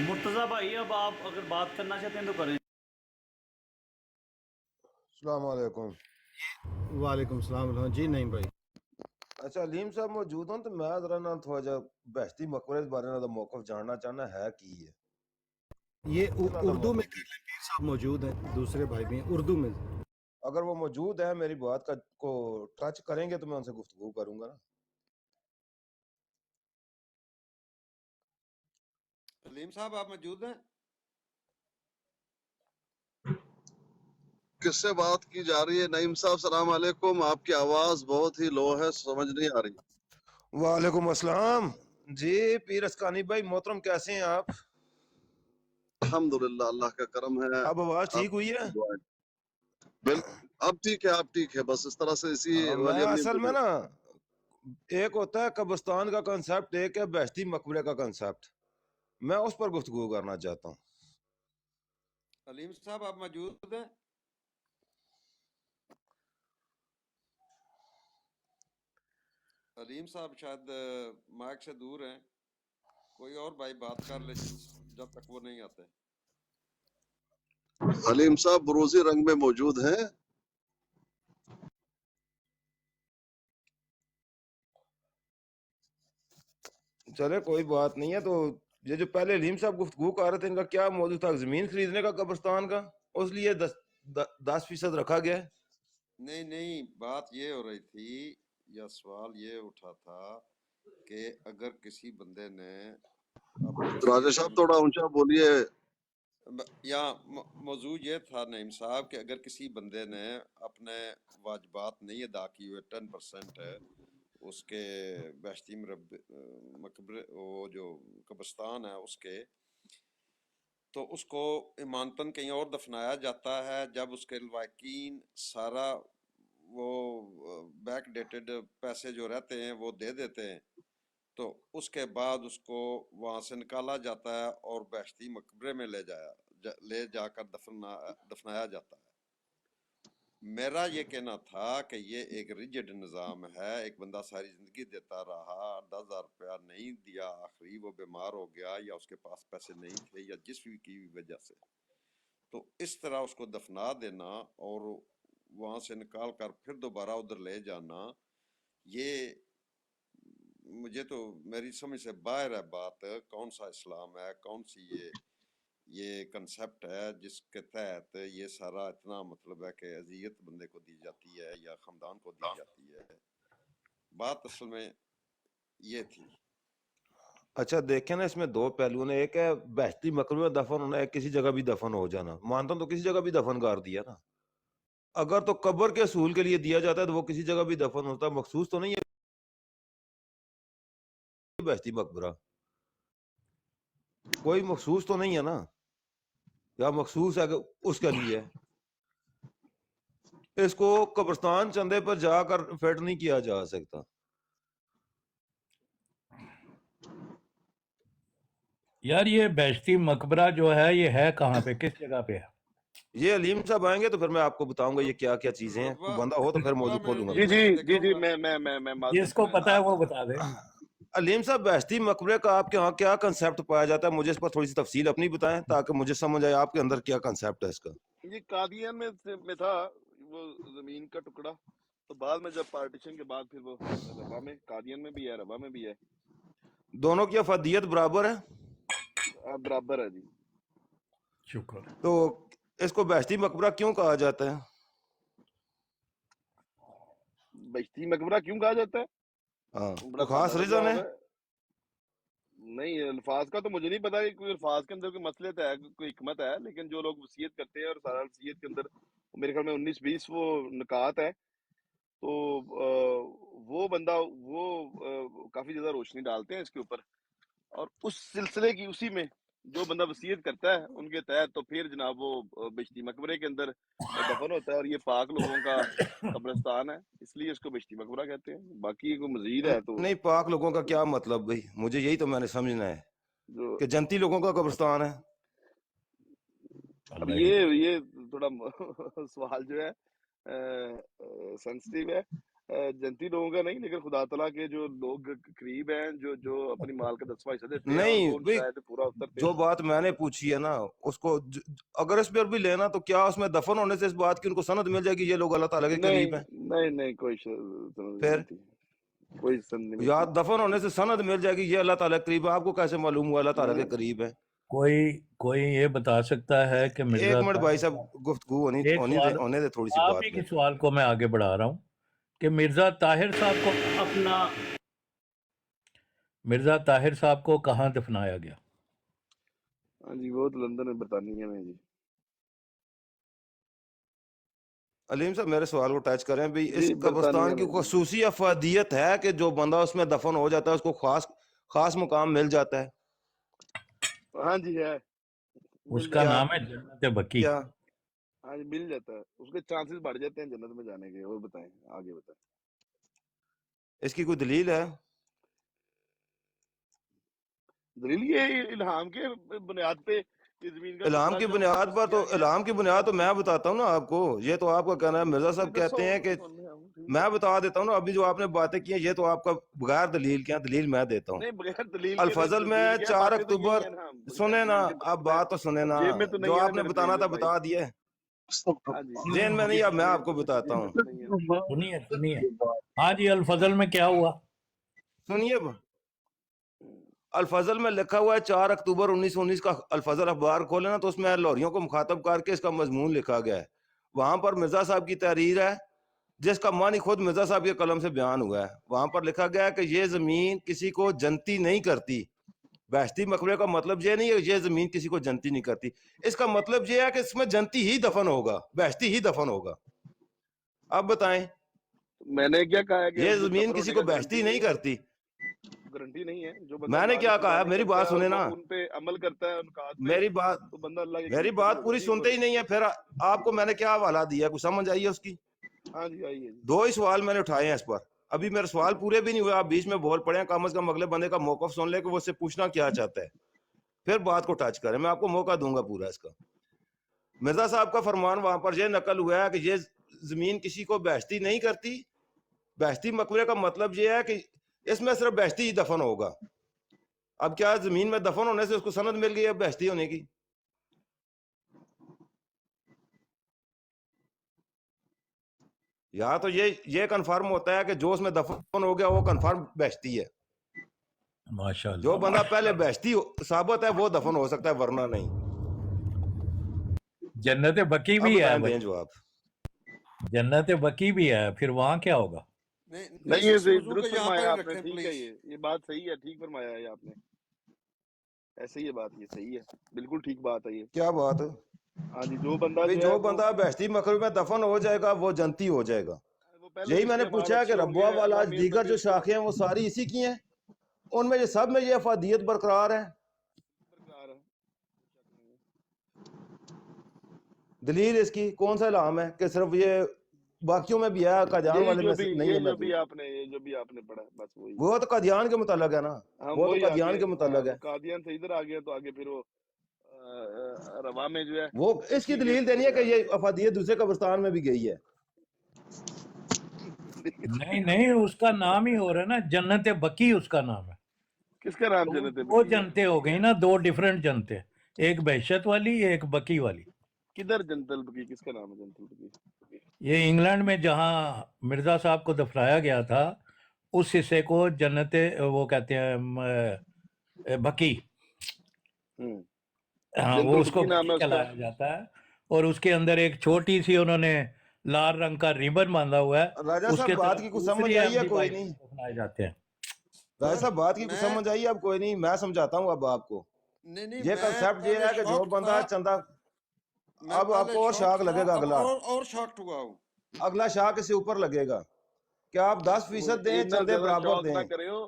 Speaker 7: مرتضیٰ بھائی اب آپ اگر بات کرنا چاہتے ہیں تو کریں.
Speaker 8: السلام علیکم.
Speaker 4: وعلیکم السلام. جی نہیں بھائی.
Speaker 8: اچھا علیم صاحب موجود ہوں تو میں ذرا نہ تھوڑا جا بہشتی مقبرے بارے میں موقف جاننا چاہنا ہے کی ہے.
Speaker 4: یہ اردو میں کر لیں, پیر صاحب موجود ہیں, دوسرے بھائی بھی ہیں اردو میں.
Speaker 8: اگر وہ موجود ہے میری بات کو ٹچ کریں گے تو میں ان سے گفتگو کروں گا نا.
Speaker 2: علیم صاحب آپ موجود ہیں؟
Speaker 3: کس سے بات کی جا رہی ہے؟ نعیم صاحب السلام علیکم. آپ کی آواز بہت ہی لو ہے, سمجھ نہیں آ رہی.
Speaker 8: وعلیکم السلام. جی پیر اسکانی بھائی محترم, کیسے ہیں آپ؟
Speaker 3: الحمدللہ, اللہ کا کرم ہے.
Speaker 8: اب آواز
Speaker 3: آپ
Speaker 8: ٹھیک ہوئی ہے؟
Speaker 3: اب ٹھیک ہے, آپ ٹھیک ہے. بس اس طرح سے اسی
Speaker 8: میں
Speaker 3: والیوم
Speaker 8: اصل میں
Speaker 3: پہ.
Speaker 8: نا ایک ہوتا ہے قبرستان کا کنسپٹ, ایک ہے بہشتی مقبرے کا کنسپٹ. میں اس پر گفتگو کرنا چاہتا ہوں.
Speaker 2: علیم صاحب آپ موجود ہیں؟ علیم صاحب شاید مائک سے دور ہیں, کوئی اور بھائی بات کر لے جب تک وہ نہیں آتے.
Speaker 3: حلیم صاحب بروزی رنگ میں موجود ہیں.
Speaker 8: چلے کوئی بات نہیں ہے. تو یہ جو پہلے علیم صاحب گفتگو کر رہے تھے, ان کا کیا موضوع تھا؟ زمین خریدنے کا قبرستان کا, اس لیے 10% رکھا گیا ہے.
Speaker 2: نہیں, بات یہ ہو رہی تھی یا سوال یہ اٹھا تھا کہ اگر کسی بندے نے اپنی
Speaker 3: راجہ
Speaker 2: وصیت
Speaker 3: صاحب تھوڑا اونچا بولیے.
Speaker 2: یا موضوع یہ تھا نعیم صاحب کہ اگر کسی بندے نے اپنے واجبات نہیں ادا کی ہوئے 10% ہے اس کے بہشتی مقبرے وہ جو قبرستان ہے اس کے, تو اس کو ایمانتاً کہیں اور دفنایا جاتا ہے. جب اس کے لواحقین سارا وہ بیک ڈیٹڈ پیسے جو رہتے ہیں وہ دے دیتے ہیں, تو اس کے بعد اس کو وہاں سے نکالا جاتا ہے اور بہشتی مقبرے میں لے جا کر دفنایا جاتا ہے. میرا یہ کہنا تھا کہ یہ ایک ریجڈ نظام ہے. ایک بندہ ساری زندگی دیتا رہا, 10,000 روپیہ نہیں دیا, آخری وہ بیمار ہو گیا یا اس کے پاس پیسے نہیں تھے یا جس بھی کی وجہ سے, تو اس طرح اس کو دفنا دینا اور وہاں سے نکال کر پھر دوبارہ ادھر لے جانا, یہ مجھے تو میری سمجھ سے باہر ہے بات. کون سا اسلام ہے, کون سی یہ کنسپٹ ہے جس کے تحت یہ سارا اتنا مطلب ہے کہ اذیت بندے کو دی جاتی ہے یا خاندان کو دی جاتی ہے. بات اصل میں یہ تھی.
Speaker 8: اچھا دیکھیں نا, اس میں دو پہلو نے, ایک ہے بہشتی مقبرے میں دفن ہونا, ایک کسی جگہ بھی دفن ہو جانا. مانتا ہوں تو کسی جگہ بھی دفن کر دیا نا. اگر تو قبر کے اصول کے لیے دیا جاتا ہے تو وہ کسی جگہ بھی دفن ہوتا ہے, مخصوص تو نہیں ہے بہشتی مقبرہ, کوئی مخصوص تو نہیں ہے نا, یا مخصوص ہے کہ اس کے لیے اس کو قبرستان چندے پر جا کر فٹ نہیں کیا جا سکتا.
Speaker 6: یار یہ بہشتی مقبرہ جو ہے یہ ہے کہاں پہ, کس جگہ پہ ہے؟
Speaker 8: یہ علیم صاحب آئیں گے تو پھر میں آپ کو بتاؤں گا یہ کیا کیا چیزیں ہیں. بندہ ہو تو پھر موضوع کھولوں گا.
Speaker 1: جی میں
Speaker 6: جس کو پتا ہے وہ بتا دے.
Speaker 8: علیم صاحب بہشتی مقبرے کا آپ کے ہاں کیا کنسپٹ پایا جاتا ہے؟ مجھے اس پر تھوڑی سی تفصیل اپنی بتائیں تاکہ مجھے سمجھ آئے آپ کے اندر کیا کنسپٹ ہے اس کا.
Speaker 1: یہ قادیان میں تھا وہ زمین کا ٹکڑا, تو بعد میں جب پارٹیشن کے بعد پھر وہ ربا میں, قادیان میں بھی ہے ربا میں بھی ہے.
Speaker 8: دونوں کی افادیت برابر ہے؟
Speaker 1: برابر ہے جی.
Speaker 6: شکر.
Speaker 8: تو اس کو بہشتی مقبرہ کیوں کہا جاتا ہے؟
Speaker 1: بہشتی مقبرہ کیوں کہا جاتا ہے؟
Speaker 8: ہاں
Speaker 1: بڑا
Speaker 8: کوئی خاص
Speaker 1: سادہ سا
Speaker 8: ریزن
Speaker 1: جواب
Speaker 8: ہے؟
Speaker 1: ہے. نہیں, الفاظ کا تو مجھے نہیں پتا کہ کوئی الفاظ کے اندر کوئی مسئلہ ہے, کوئی حکمت ہے, لیکن جو لوگ وصیت کرتے ہیں اور سارا وصیت کے اندر میرے خیال میں 19-20 وہ نکات ہے, تو وہ بندہ وہ کافی زیادہ روشنی ڈالتے ہیں اس کے اوپر, اور اس سلسلے کی اسی میں جو بندہ وصیت کرتا ہے ان کے تحت تو پھر جناب وہ بشتی مقبرے کے اندر دفن ہوتا ہے، اور یہ پاک لوگوں کا قبرستان ہے، اس لیے اس کو بشتی مقبرہ کہتے ہیں۔ باقی کوئی مزید ہے تو
Speaker 8: نہیں، پاک لوگوں کا کیا مطلب بھائی؟ مجھے یہی تو میں نے سمجھنا ہے
Speaker 1: جو
Speaker 8: کہ جنتی لوگوں کا قبرستان ہے۔
Speaker 1: اب
Speaker 6: اللہ ہی
Speaker 1: یہ تھوڑا سوال جو ہے سینسٹیو ہے، جنتی لوگوں کا نہیں، لیکن خدا تعالیٰ کے جو لوگ قریب ہیں، جو اپنی مال کا 10واں حصہ دیتے ہیں، اور
Speaker 8: نہیں
Speaker 1: وہ ان
Speaker 8: بھائی،
Speaker 1: شاید پورا اترتے
Speaker 8: جو
Speaker 1: ہیں۔
Speaker 8: بات میں نے پوچھی ہے نا اس کو اگر اس پر بھی لینا تو کیا اس میں دفن ہونے سے اس بات کی ان کو سند مل جائے گی یہ لوگ اللہ تعالیٰ کے قریب ہیں؟
Speaker 1: نہیں کوئی سند نہیں
Speaker 8: پھر
Speaker 1: ملتی، کوئی سند نہیں
Speaker 8: یا
Speaker 1: ملتی۔
Speaker 8: دفن ہونے سے سند مل جائے گی یہ اللہ تعالیٰ کے قریب ہے، آپ کو کیسے معلوم ہوا اللہ تعالیٰ کے قریب ہے؟
Speaker 6: کوئی یہ بتا سکتا ہے کہ
Speaker 8: ایک
Speaker 6: مرزا
Speaker 8: منٹ بھائی صاحب،
Speaker 6: طاہر،
Speaker 8: گفتگو
Speaker 6: ایک سوال
Speaker 8: ہونے دے تھوڑی سی
Speaker 6: آپ
Speaker 8: بات
Speaker 6: ہی
Speaker 8: میں۔
Speaker 6: کے سوال کو میں آگے بڑھا رہا ہوں کہ مرزا طاہر صاحب کو کہاں دفنایا گیا؟
Speaker 1: ہاں جی، وہ تو لندن میں، برطانیہ میں جی۔
Speaker 8: علیم صاحب میرے سوال کو ٹچ کریں بھی، اس
Speaker 1: جی
Speaker 8: قبرستان
Speaker 1: برطانیہ
Speaker 8: کی
Speaker 1: میں۔
Speaker 8: خصوصی افادیت ہے کہ جو بندہ اس میں دفن ہو جاتا ہے اس کو خاص مقام مل جاتا ہے؟
Speaker 1: ہاں جی ہے،
Speaker 6: اس
Speaker 1: مل
Speaker 6: کا
Speaker 1: جاتا
Speaker 6: نام ہے جنت بقیع۔
Speaker 8: کیا
Speaker 1: ہاں جی مل جاتا ہے، اس کے چانسز بڑھ جاتے ہیں جنت میں جانے کے۔ اور بتائیں، آگے بتائیں۔
Speaker 8: اس کی کوئی دلیل ہے؟
Speaker 1: دلیل یہ الہام کے بنیاد پہ یہ زمین کا
Speaker 8: الہام
Speaker 1: ٹکڑا
Speaker 8: کی
Speaker 1: جو
Speaker 8: بنیاد
Speaker 1: واپس
Speaker 8: پر
Speaker 1: کیا
Speaker 8: تو
Speaker 1: گیا،
Speaker 8: الہام کی بنیاد تو میں بتاتا ہوں نا آپ کو، یہ تو آپ کا کہنا ہے۔ مرزا صاحب کہتے ہیں کہ میں بتا دیتا ہوں نا، ابھی جو آپ نے باتیں کی ہیں یہ تو آپ کا بغیر دلیل کیا، دلیل میں دیتا ہوں۔
Speaker 1: نہیں بغیر دلیل کے
Speaker 8: الفضل میں
Speaker 1: دلیل کیا،
Speaker 8: 4
Speaker 1: باتیں تو یہی
Speaker 8: اکتوبر
Speaker 1: ہیں نا، بغیر
Speaker 8: سنیں نا،
Speaker 1: دلیل کے
Speaker 8: اب بات تو سنیں نا،
Speaker 1: جیب میں تو
Speaker 8: جو
Speaker 1: نہیں ہے
Speaker 8: آپ
Speaker 1: نا
Speaker 8: نے
Speaker 1: میرے
Speaker 8: بتانا تھا
Speaker 1: دلیل
Speaker 8: بتا دیے،
Speaker 1: ہاں جی
Speaker 8: ذہن میں نہیں، اب میں آپ کو بتاتا ہوں۔
Speaker 6: سنیے ہاں جی، الفضل میں کیا ہوا؟
Speaker 8: سنیے، الفضل میں لکھا ہوا ہے 4 اکتوبر 1919 کا الفضل اخبار کھولے نا تو اس میں لاہوریوں کو مخاطب کر کے اس کا مضمون لکھا گیا ہے۔ وہاں پر مرزا صاحب کی تحریر ہے جس کا معنی خود مرزا صاحب کے قلم سے بیان ہوا ہے۔ وہاں پر لکھا گیا ہے کہ یہ زمین کسی کو جنتی نہیں کرتی۔ بہشتی مقبرے کا مطلب یہ نہیں ہے یہ زمین کسی کو جنتی نہیں کرتی، اس کا مطلب یہ ہے کہ اس میں جنتی ہی دفن ہوگا، بہشتی ہی دفن ہوگا۔ اب بتائیں،
Speaker 1: میں نے کیا کہا ہے کہ
Speaker 8: یہ
Speaker 1: جو
Speaker 8: زمین
Speaker 1: دفن
Speaker 8: کسی
Speaker 1: ہونے
Speaker 8: کو
Speaker 1: کا
Speaker 8: بہشتی
Speaker 1: گارنٹی
Speaker 8: نہیں
Speaker 1: نہیں ہے،
Speaker 8: کرتی۔
Speaker 1: گارنٹی نہیں ہے۔ جو بندہ
Speaker 8: میں نے
Speaker 1: اللہ
Speaker 8: کیا
Speaker 1: کی
Speaker 8: کہا ہے،
Speaker 1: قربانی
Speaker 8: میری
Speaker 1: کرتا
Speaker 8: بات
Speaker 1: ہے اور
Speaker 8: سنیں
Speaker 1: وہ
Speaker 8: نا،
Speaker 1: ان پہ عمل کرتا ہے، انقاد پہ،
Speaker 8: میری بات
Speaker 1: تو بندہ اللہ کے
Speaker 8: میری
Speaker 1: قریب تو نہیں
Speaker 8: بات
Speaker 1: ہوگا
Speaker 8: پوری
Speaker 1: جی۔
Speaker 8: سنتے ہی نہیں ہے، پھر آپ کو میں نے کیا حوالہ دیا، کچھ سمجھ آئی ہے اس کی؟
Speaker 1: ہاں جی آئیے جی۔
Speaker 8: 2 ہی سوال میں نے اٹھائے ہیں اس پر، ابھی میرے سوال پورے بھی نہیں ہوئے، آپ بیچ میں بول پڑے ہیں، کم از کم اگلے بندے کا موقف سن لے کہ وہ اس سے پوچھنا کیا چاہتا ہے، پھر بات کو ٹچ کریں، میں آپ کو موقع دوں گا پورا اس کا۔ مرزا صاحب کا فرمان وہاں پر یہ نقل ہوا ہے کہ یہ زمین کسی کو بہشتی نہیں کرتی۔ بہشتی مقبرے کا مطلب یہ ہے کہ اس میں صرف بہشتی ہی دفن ہوگا۔ اب کیا زمین میں دفن ہونے سے اس کو سند مل گئی ہے بہشتی ہونے کی؟ یا تو یہ کنفرم ہوتا ہے کہ جو اس میں دفن ہو گیا وہ کنفرم بہشتی ہے،
Speaker 6: ماشاء
Speaker 8: جو
Speaker 6: اللہ،
Speaker 8: بندہ پہلے بہشتی ثابت ہے وہ دفن ہو سکتا ہے ورنہ نہیں۔
Speaker 6: جنت بقیع
Speaker 8: اب
Speaker 6: بھی ہے
Speaker 8: بتائیں،
Speaker 6: بھائی،
Speaker 8: دیں جواب۔
Speaker 6: جنت بقیع بھی ہے، پھر وہاں کیا ہوگا؟
Speaker 1: نہیں یہ
Speaker 2: اس موضوع کو
Speaker 1: درست
Speaker 2: یہاں پر
Speaker 1: فرمایا
Speaker 2: ہی
Speaker 1: آپ نے،
Speaker 2: رکھیں
Speaker 1: ٹھیک ہے،
Speaker 2: پلیز۔
Speaker 1: یہ بات صحیح ہے، ٹھیک فرمایا ہے آپ نے، ایسے ہی ہے بات، یہ صحیح ہے، بالکل ٹھیک بات ہے یہ۔
Speaker 8: کیا بات؟
Speaker 1: ہاں جی، جو بندہ
Speaker 8: بھئی
Speaker 1: جو ہے
Speaker 8: جو
Speaker 1: وہ
Speaker 8: بندہ بہشتی مقبرے میں دفن ہو جائے گا وہ جنتی ہو جائے گا۔
Speaker 1: پہلے
Speaker 8: یہی
Speaker 1: سے اس
Speaker 8: میں
Speaker 1: کے
Speaker 8: نے
Speaker 1: اعمال
Speaker 8: پوچھا ہے کہ
Speaker 1: اچھے ہوں
Speaker 8: ربوہ
Speaker 1: گے،
Speaker 8: والا
Speaker 1: عوامیت میں
Speaker 8: دیگر
Speaker 1: بھی
Speaker 8: جو
Speaker 1: اس کو
Speaker 8: شاخیں ہیں وہ ساری اسی کی ہیں، ان میں یہ سب میں یہ افادیت برقرار ہے۔
Speaker 1: برقرار ہے۔
Speaker 8: دلیل اس کی کون سا الہام ہے کہ صرف یہ باقیوں میں بھی ہے، قادیان والے میں نہیں ہے
Speaker 1: یہ
Speaker 8: محدود؟
Speaker 1: جو بھی آپ نے پڑھا بس وہی
Speaker 8: وہ تو قادیان کے متعلق ہے نا،
Speaker 1: ہم
Speaker 8: وہ تو
Speaker 1: وہی
Speaker 8: قادیان
Speaker 1: آگے،
Speaker 8: کے متعلق ہے۔
Speaker 1: وہ قادیان سے ادھر آ گیا تو آگے پھر وہ روا میں جو ہے
Speaker 8: وہ اس کی
Speaker 1: اسی کے
Speaker 8: دلیل دینی ہے کہ یہ افادیت دوسرے قبرستان میں بھی گئی ہے۔
Speaker 6: نہیں اس کا نام ہی ہو رہا ہے نا، جنت بقیع اس کا نام ہے۔
Speaker 1: کس کا نام
Speaker 6: تو
Speaker 1: جنت
Speaker 6: دو
Speaker 1: بقیع ہے؟
Speaker 6: جنتیں ہو گئی نا، 2 ڈیفرنٹ جنتیں، ایک بہشت والی ایک بقیع والی۔
Speaker 1: کدھر جنت البقیع، کس کا نام ہے جنت البقیع؟
Speaker 6: یہ انگلینڈ میں جہاں مرزا صاحب کو دفنایا گیا تھا اس حصے کو جنت وہ کہتے ہیں بقیع، ہاں
Speaker 1: جنت
Speaker 6: وہ اس کو
Speaker 1: البقیع نام
Speaker 6: بقیع
Speaker 1: ہے اس کا۔
Speaker 6: کہلایا جاتا ہے، اور اس کے اندر ایک چھوٹی سی انہوں نے لال رنگ کا ریبن باندھا ہوا ہے،
Speaker 8: راجہ
Speaker 6: اس
Speaker 8: صاحب
Speaker 6: کے
Speaker 8: بات
Speaker 6: طرف
Speaker 8: کی کچھ
Speaker 6: دوسری
Speaker 8: سمجھ آئی ہے
Speaker 6: احمدی
Speaker 8: کوئی
Speaker 6: بھائی
Speaker 8: نہیں؟
Speaker 6: دفنائے جاتے ہیں۔
Speaker 8: راجہ
Speaker 2: سر
Speaker 8: صاحب بات کی کچھ
Speaker 2: میں
Speaker 8: سمجھ آئی ہے اب کوئی نہیں؟ میں سمجھاتا ہوں اب آپ کو۔
Speaker 2: نہیں
Speaker 8: یہ
Speaker 2: میں
Speaker 8: کنسیپٹ یہ
Speaker 2: پہلے
Speaker 8: ہے کہ جو
Speaker 2: شاکڈ
Speaker 8: بندہ
Speaker 2: تھا،
Speaker 8: چندہ،
Speaker 2: میں
Speaker 8: اب آپ
Speaker 2: پہلے
Speaker 8: کو اور
Speaker 2: شاکڈ
Speaker 8: شاک
Speaker 2: تھا،
Speaker 8: لگے گا،
Speaker 2: اب
Speaker 8: اگلا
Speaker 2: اور شاکڈ ہوا ہوں۔
Speaker 8: اگلا شاک اس سے اوپر لگے گا کہ آپ 10% دیں،
Speaker 1: اتنا
Speaker 8: چندے
Speaker 1: زیادہ
Speaker 8: برابر
Speaker 1: شوق
Speaker 8: دیں۔
Speaker 1: نہ کرے ہو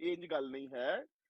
Speaker 1: ਇਹ ਇੰਜ ਗੱਲ ਨਹੀਂ ਹੈ।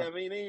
Speaker 1: ਐਵੇਂ ਹੀ ਨਹੀਂ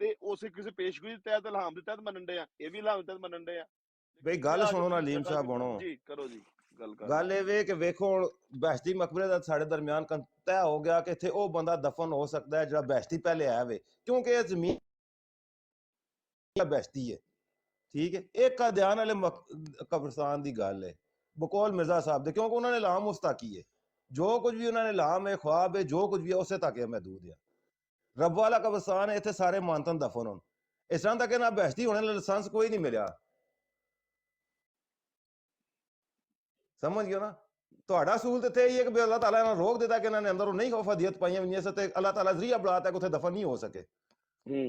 Speaker 1: ਤੇ ਉਸੇ ਕਿਸੇ ਪੇਸ਼ਗੋਈ ਦੇ ਤਹਿਤ ਇਲਹਾਮ ਦੇ ਤਹਿਤ ਮੰਨਣ ਡਏ ਆ, ਇਹ ਵੀ ਇਲਹਾਮ ਦੇ ਤਹਿਤ ਮੰਨਣ ਡਏ ਆ।
Speaker 2: ਬਈ ਗੱਲ ਸੁਣੋ ਨਾ ਅਲੀਮ ਸਾਹਿਬ ਬਣੋ
Speaker 1: ਜੀ ਕਰੋ ਜੀ
Speaker 2: ਗੱਲ ਇਹ ਵੇ ਕਿ ਵੇਖੋ ਬਹਿਸ਼ਤੀ ਮਕਬਰੇ ਦਾ ਸਾਡੇ ਦਰਮਿਆਨ ਤੈਅ ਹੋ ਗਿਆ ਕਿ ਇੱਥੇ ਉਹ ਬੰਦਾ ਦਫਨ ਹੋ ਸਕਦਾ ਹੈ ਜਿਹੜਾ ਬਹਿਸ਼ਤੀ ਪਹਿਲੇ ਆਇਆ ਵੇ, ਕਿਉਂਕਿ ਇਹ ਜ਼ਮੀਨ ਬਹਿਸ਼ਤੀ ਹੈ।
Speaker 8: ਠੀਕ ਹੈ। ਇਹ ਕਾਦੀਆਨ ਵਾਲੇ ਕਬਰਸਤਾਨ ਦੀ ਗੱਲ ਹੈ ਬਕੌਲ ਮਿਰਜ਼ਾ ਸਾਹਿਬ ਦੇ, ਕਿਉਂਕਿ ਉਹਨਾਂ ਨੇ ਲਾਮ ਉਸ ਤੱਕ ਹੀ ਹੈ, ਜੋ ਕੁਝ ਵੀ ਉਹਨਾਂ ਨੇ ਲਾਮ ਹੈ, ਖੁਆਬ ਹੈ, ਜੋ ਕੁਝ ਵੀ ਹੈ ਉਸੇ ਤੱਕ ਹੈ ਮਹਿਦੂਦ ਹੈ। ਰੱਬ ਵਾਲਾ ਕਬਰਸਤਾਨ ਹੈ, ਇੱਥੇ ਸਾਰੇ ਮਾਨਤਨ ਦਫਨ ਹੋਣ। ਇਸ ਤਰ੍ਹਾਂ ਤੱਕ ਨਾ ਬਹਿਸ਼ਤੀ ਹੋਣੇ ਦਾ ਲਾਇਸੈਂਸ ਕੋਈ ਨਹੀਂ ਮਿਲਿਆ, ਸਮਝ ਗਏ ਨਾ। ਤੁਹਾਡਾ ਅਸੂਲ ਤੇ ਇਹ ਹੈ ਕਿ ਅੱਲਾਹ ਤਾਲਾ ਨੇ ਰੋਕ ਦਿੱਤਾ ਕਿ ਇਹਨਾਂ ਨੇ ਅੰਦਰੋਂ ਨਹੀਂ ਖੌਫਦੀਅਤ ਪਾਈਆਂ ਹੋਈਆਂ ਸੀ ਤੇ ਅੱਲਾਹ ਤਾਲਾ ਜ਼ਰੀਆ ਬਣਾਤਾ ਕਿ ਉੱਥੇ ਦਫਨ ਨਹੀਂ ਹੋ ਸਕੇ।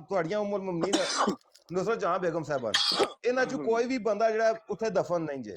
Speaker 8: ਤੁਹਾਡੀਆਂ ਉਮਰ ਮੁਮਨੀਨ ਨੁਸਰਤ ਜਹਾਂ ਬੇਗਮ ਸਾਹਿਬਾਨ, ਇਹਨਾਂ ਚੋਂ ਕੋਈ ਵੀ ਬੰਦਾ ਜਿਹੜਾ ਉੱਥੇ ਦਫਨ ਨਹੀਂ ਜੇ।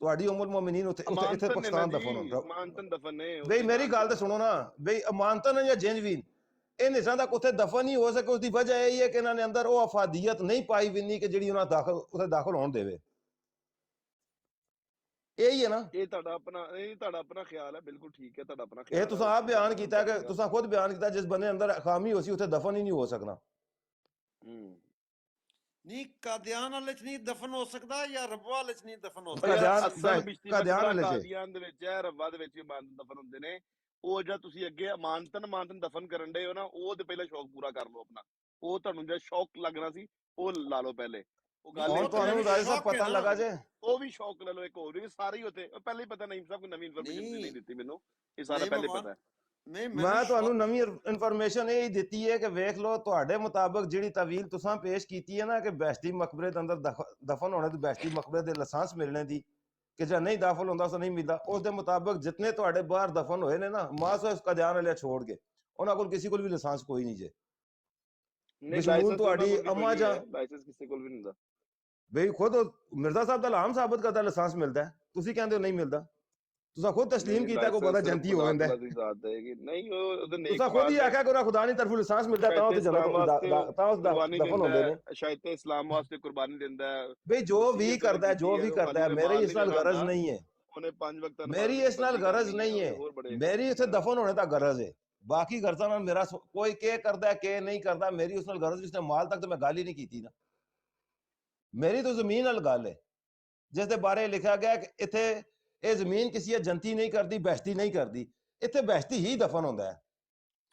Speaker 8: ਤੁਹਾਡੀ ਉਮਰ ਮੁਮਨੀਨ ਉੱਥੇ ਇੱਥੇ ਪਾਕਿਸਤਾਨ ਦਫਨ ਹੋਣ।
Speaker 1: ਅਮਾਨਤਨ ਦਫਨ ਨੇ
Speaker 8: ਬਈ ਮੇਰੀ ਗੱਲ ਤੇ ਸੁਣੋ ਨਾ, ਬਈ ਅਮਾਨਤਨ ਜਾਂ ਜਿੰਜਵੀਨ ਇਹ ਨਿਸ਼ਾਂ ਤੱਕ ਉੱਥੇ ਦਫਨ ਨਹੀਂ ਹੋ ਸਕੇ। ਉਸਦੀ ਵਜ੍ਹਾ ਇਹ ਹੈ ਕਿ ਇਹਨਾਂ ਨੇ ਅੰਦਰ ਉਹ ਅਫਾਦੀਅਤ ਨਹੀਂ ਪਾਈ ਵਿੰਨੀ ਕਿ ਜਿਹੜੀ ਉਹਨਾਂ ਉੱਥੇ ਦਾਖਲ ਹੋਣ ਦੇਵੇ। ਇਹੀ ਹੈ ਨਾ,
Speaker 1: ਇਹ ਤੁਹਾਡਾ ਆਪਣਾ ਖਿਆਲ ਹੈ, ਬਿਲਕੁਲ ਠੀਕ ਹੈ ਤੁਹਾਡਾ ਆਪਣਾ ਖਿਆਲ।
Speaker 8: ਇਹ ਤੁਸੀਂ ਆਪ ਬਿਆਨ ਕੀਤਾ ਕਿ ਤੁਸੀਂ ਖੁਦ ਬਿਆਨ ਕੀਤਾ ਜਿਸ ਬੰਦੇ ਅੰਦਰ ਖਾਮੀ ਹੋ ਸੀ ਉੱਥੇ ਦਫਨ ਹੀ ਨਹੀਂ ਹੋ ਸਕਣਾ।
Speaker 2: ਨਹੀਂ ਕਾਦੀਆਨ ਵਾਲੇ ਚ ਨਹੀਂ ਦਫਨ ਹੋ ਸਕਦਾ ਜਾਂ ਰੱਬਾ ਵਾਲੇ ਚ ਨਹੀਂ ਦਫਨ ਹੋ
Speaker 8: ਕਾਦੀਆਨ
Speaker 2: ਸਕਦਾ?
Speaker 1: ਕਾਦੀਆਨ ਦੇ ਵਿੱਚ ਹੈ, ਰੱਬਾ ਦੇ ਵਿੱਚ ਇਮਾਨਤਨ ਦਫਨ ਹੁੰਦੇ ਨੇ। ਉਹ ਜਿਹੜਾ ਤੁਸੀਂ ਅੱਗੇ ਅਮਾਨਤਨ ਦਫਨ ਕਰਨ ਦੇ ਹੋ ਨਾ, ਉਹ ਤੇ ਪਹਿਲਾਂ ਸ਼ੌਕ ਪੂਰਾ ਕਰ ਲਓ ਆਪਣਾ। ਉਹ ਤੁਹਾਨੂੰ ਜਿਹੜਾ ਸ਼ੌਕ ਲੱਗਣਾ ਸੀ ਉਹ ਲਾ ਲਓ ਪਹਿਲੇ। ਉਹ ਗੱਲ
Speaker 8: ਹੁਣ ਤੁਹਾਨੂੰ ਰਾਜ ਸਾਹਿਬ ਪਤਾ ਲੱਗਾ ਜੇ,
Speaker 1: ਉਹ ਵੀ ਸ਼ੌਕ ਲੈ ਲਓ। ਇੱਕ ਹੋਰ ਵੀ ਸਾਰੇ ਹੀ ਉੱਥੇ ਪਹਿਲੇ ਹੀ ਪਤਾ ਨਹੀਂ, ਸਭ ਕੋਈ ਨਵੀਂ ਇਨਫੋਰਮੇਸ਼ਨ ਨਹੀਂ ਦਿੱਤੀ ਮੈਨੂੰ, ਇਹ ਸਾਰਾ ਪਹਿਲੇ ਪਤਾ ਹੈ।
Speaker 8: ਮੈਂ ਤੁਹਾਨੂੰ ਨਵੀਂ ਇਨਫੋਰਮੇਸ਼ਨ ਇਹ ਹੀ ਦਿੱਤੀ ਹੈ ਕਿ ਵੇਖ ਲਓ ਤੁਹਾਡੇ ਮੁਤਾਬਕ ਜਿਹੜੀ ਤਵੀਲ ਤੁਸੀਂ ਪੇਸ਼ ਕੀਤੀ ਹੈ ਨਾ ਕਿ ਬਹਿਸ਼ਤੀ ਮਕਬਰੇ ਦੇ ਅੰਦਰ ਦਫਨ ਹੋਣੇ ਤੇ ਬਹਿਸ਼ਤੀ ਮਕਬਰੇ ਦੇ ਲਾਇਸੈਂਸ ਮਿਲਣੇ ਦੀ ਕਿ ਜਾਂ ਨਹੀਂ ਦਾਖਲ ਹੁੰਦਾ ਉਸ ਨਹੀਂ ਮਿਲਦਾ, ਉਸ ਦੇ ਮੁਤਾਬਕ ਜਿਤਨੇ ਤੁਹਾਡੇ ਬਾਹਰ ਦਫਨ ਹੋਏ ਨੇ ਨਾ ਮਾਸੋ ਇਸ ਕਾਦੀਆਨ ਵਾਲੇ ਛੋੜ ਕੇ ਉਹਨਾਂ ਕੋਲ ਕਿਸੇ ਕੋਲ ਵੀ ਲਾਇਸੈਂਸ ਕੋਈ ਨਹੀਂ ਜੇ। ਬਿਸ਼ਮੂਲ ਤੁਹਾਡੀ ਅੰਮਾ ਜਾਂ
Speaker 1: ਲਾਇਸੈਂਸ ਕਿਸੇ ਕੋਲ ਵੀ ਨਹੀਂ ਹੁੰਦਾ।
Speaker 8: ਬਈ ਖੁਦ ਮਿਰਜ਼ਾ ਸਾਹਿਬ ਦਾ ਲਾਮ ਸਾਬਤ ਕਰਦਾ ਲਾਇਸੈਂਸ ਮਿਲਦਾ, ਤੁਸੀਂ ਕਹਿੰਦੇ ਹੋ ਨਹੀਂ ਮਿਲਦਾ। ਤੁਸੀਂ ਖੁਦ ਤਸਲੀਮ ਕੀਤਾ ਕੋਈ ਬੰਦਾ ਜਨਤੀ ਹੋ ਜਾਂਦਾ
Speaker 1: ਨਹੀਂ, ਉਹਦੇ ਨੇਕ
Speaker 8: ਤੁਸੀਂ ਖੁਦ ਹੀ ਆਖਿਆ ਕਿ ਖੁਦਾ ਦੀ ਤਰਫੋਂ ਲਾਇਸੈਂਸ ਮਿਲਦਾ ਤਾਂ ਉਹ ਤੇ ਜਨਤ ਤਾਂ ਉਸ ਦਫਨ ਹੁੰਦੇ ਨੇ।
Speaker 1: ਸ਼ਾਇਦ ਤੇ ਇਸਲਾਮ ਵਾਸਤੇ ਕੁਰਬਾਨੀ ਦਿੰਦਾ ਹੈ।
Speaker 8: ਬਈ ਜੋ ਵੀ ਕਰਦਾ ਹੈ ਮੇਰੀ ਇਸ ਨਾਲ ਗਰਜ਼ ਨਹੀਂ ਹੈ,
Speaker 1: ਉਹਨੇ 5 ਵਕਤ
Speaker 8: ਮੇਰੀ ਇਸ ਨਾਲ ਗਰਜ਼ ਨਹੀਂ ਹੈ, ਮੇਰੀ ਉੱਥੇ ਦਫਨ ਹੋਣੇ ਦਾ ਗਰਜ਼ ਹੈ। ਬਾਕੀ ਗਰਜ਼ਾਂ ਨਾਲ ਮੇਰਾ ਕੋਈ ਕੀ ਕਰਦਾ ਕੀ ਨਹੀਂ ਕਰਦਾ, ਮੇਰੀ ਉਸ ਨਾਲ ਗਰਜ਼ ਜਿਸਨੇ ਮਾਲ ਤੱਕ ਤੇ ਮੈਂ ਗੱਲ ਹੀ ਨਹੀਂ ਕੀਤੀ ਨਾ। ਮੇਰੀ ਤਾਂ ਜ਼ਮੀਨ ਨਾਲ ਗੱਲ ਹੈ ਜਿਸ ਦੇ ਬਾਰੇ ਲਿਖਿਆ ਗਿਆ ਕਿ ਇੱਥੇ ਇਹ ਜ਼ਮੀਨ ਕਿਸੇ ਜਨਤੀ ਨਹੀਂ ਕਰਦੀ, ਬਹਿਸ਼ਤੀ ਨਹੀਂ ਕਰਦੀ, ਇੱਥੇ ਬਹਿਸ਼ਤੀ ਹੀ ਦਫਨ ਹੁੰਦਾ ਹੈ।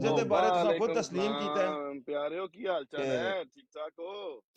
Speaker 8: ਜਿਹਦੇ ਬਾਰੇ ਤੁਸੀਂ ਖੁਦ ਤਸਲੀਮ ਕੀਤਾ ਹੈ।
Speaker 1: ਪਿਆਰਿਓ ਕੀ ਹਾਲ ਚਾਲ ਹੈ? ਠੀਕ ਠਾਕ ਹੋ?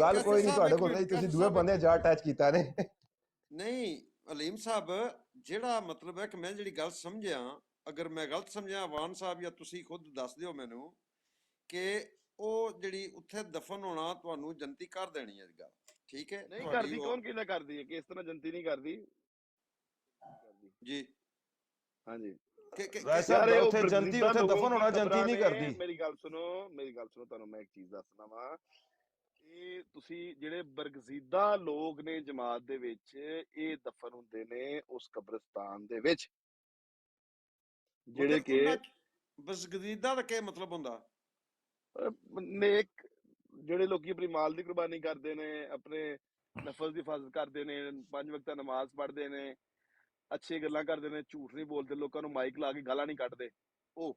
Speaker 8: ਗੱਲ ਕੋਈ ਨਹੀਂ ਤੁਹਾਡੇ ਕੋਲ ਨਹੀਂ, ਤੁਸੀਂ ਦੂਏ ਬੰਦੇ ਜਾ ਅਟੈਚ ਕੀਤਾ ਨੇ।
Speaker 2: ਨਹੀਂ ਅਲੀਮ ਸਾਹਿਬ, ਜਿਹੜਾ ਮਤਲਬ ਹੈ ਕਿ ਮੈਂ ਜਿਹੜੀ ਗੱਲ ਸਮਝਿਆ, ਅਗਰ ਮੈਂ ਗਲਤ ਸਮਝਿਆ ਆਵਾਨ ਸਾਹਿਬ ਜਾਂ ਤੁਸੀਂ ਖੁਦ ਦੱਸ ਦਿਓ ਮੈਨੂੰ ਕਿ ਉਹ ਜਿਹੜੀ ਉੱਥੇ ਦਫਨ ਹੋਣਾ ਤੁਹਾਨੂੰ ਜਨਤੀ ਕਰ ਦੇਣੀ ਹੈ ਗੱਲ, ਠੀਕ ਹੈ?
Speaker 1: ਨਹੀਂ ਕਰਦੀ, ਕੌਣ ਕਿਹਦਾ ਕਰਦੀ ਹੈ ਕਿ ਇਸ ਤਰ੍ਹਾਂ ਜਨਤੀ ਨਹੀਂ ਕਰਦੀ
Speaker 2: ਜੀ।
Speaker 1: ਹਾਂਜੀ
Speaker 8: ਉੱਥੇ ਜਨਤੀ ਉੱਥੇ ਦਫਨ ਹੋਣਾ ਜਨਤੀ ਨਹੀਂ ਕਰਦੀ।
Speaker 1: ਮੇਰੀ ਗੱਲ ਸੁਣੋ ਤੁਹਾਨੂੰ ਮੈਂ ਇੱਕ ਚੀਜ਼ ਦੱਸਣਾ ਵਾ ਕਿ ਤੁਸੀਂ ਜਿਹੜੇ ਬਰਗਜ਼ੀਦਾ ਲੋਕ ਨੇ ਜਮਾਤ ਦੇ ਵਿੱਚ, ਇਹ ਦਫਨ ਹੁੰਦੇ ਨੇ ਉਸ ਕਬਰਸਤਾਨ ਦੇ ਵਿੱਚ ਜਿਹੜੇ ਕਿ
Speaker 2: ਬਰਗਜ਼ੀਦਾ ਦਾ ਕੀ ਮਤਲਬ ਹੁੰਦਾ?
Speaker 1: ਨੇਕ ਜਿਹੜੇ ਲੋਕੀ ਆਪਣੀ ਮਾਲ ਦੀ ਕੁਰਬਾਨੀ ਕਰਦੇ ਨੇ, ਆਪਣੇ ਨਫਸ ਦੀ ਹਿਫਾਜ਼ਤ ਕਰਦੇ ਨੇ, 5 ਵਕਤ ਨਮਾਜ਼ ਪੜ੍ਹਦੇ ਨੇ, ਅੱਛੀ ਗੱਲਾਂ ਕਰਦੇ ਨੇ, ਝੂਠ ਨਹੀਂ ਬੋਲਦੇ, ਲੋਕਾਂ ਨੂੰ ਮਾਈਕ ਲਾ ਕੇ ਗਾਲਾਂ ਨਹੀਂ ਕੱਢਦੇ। ਉਹ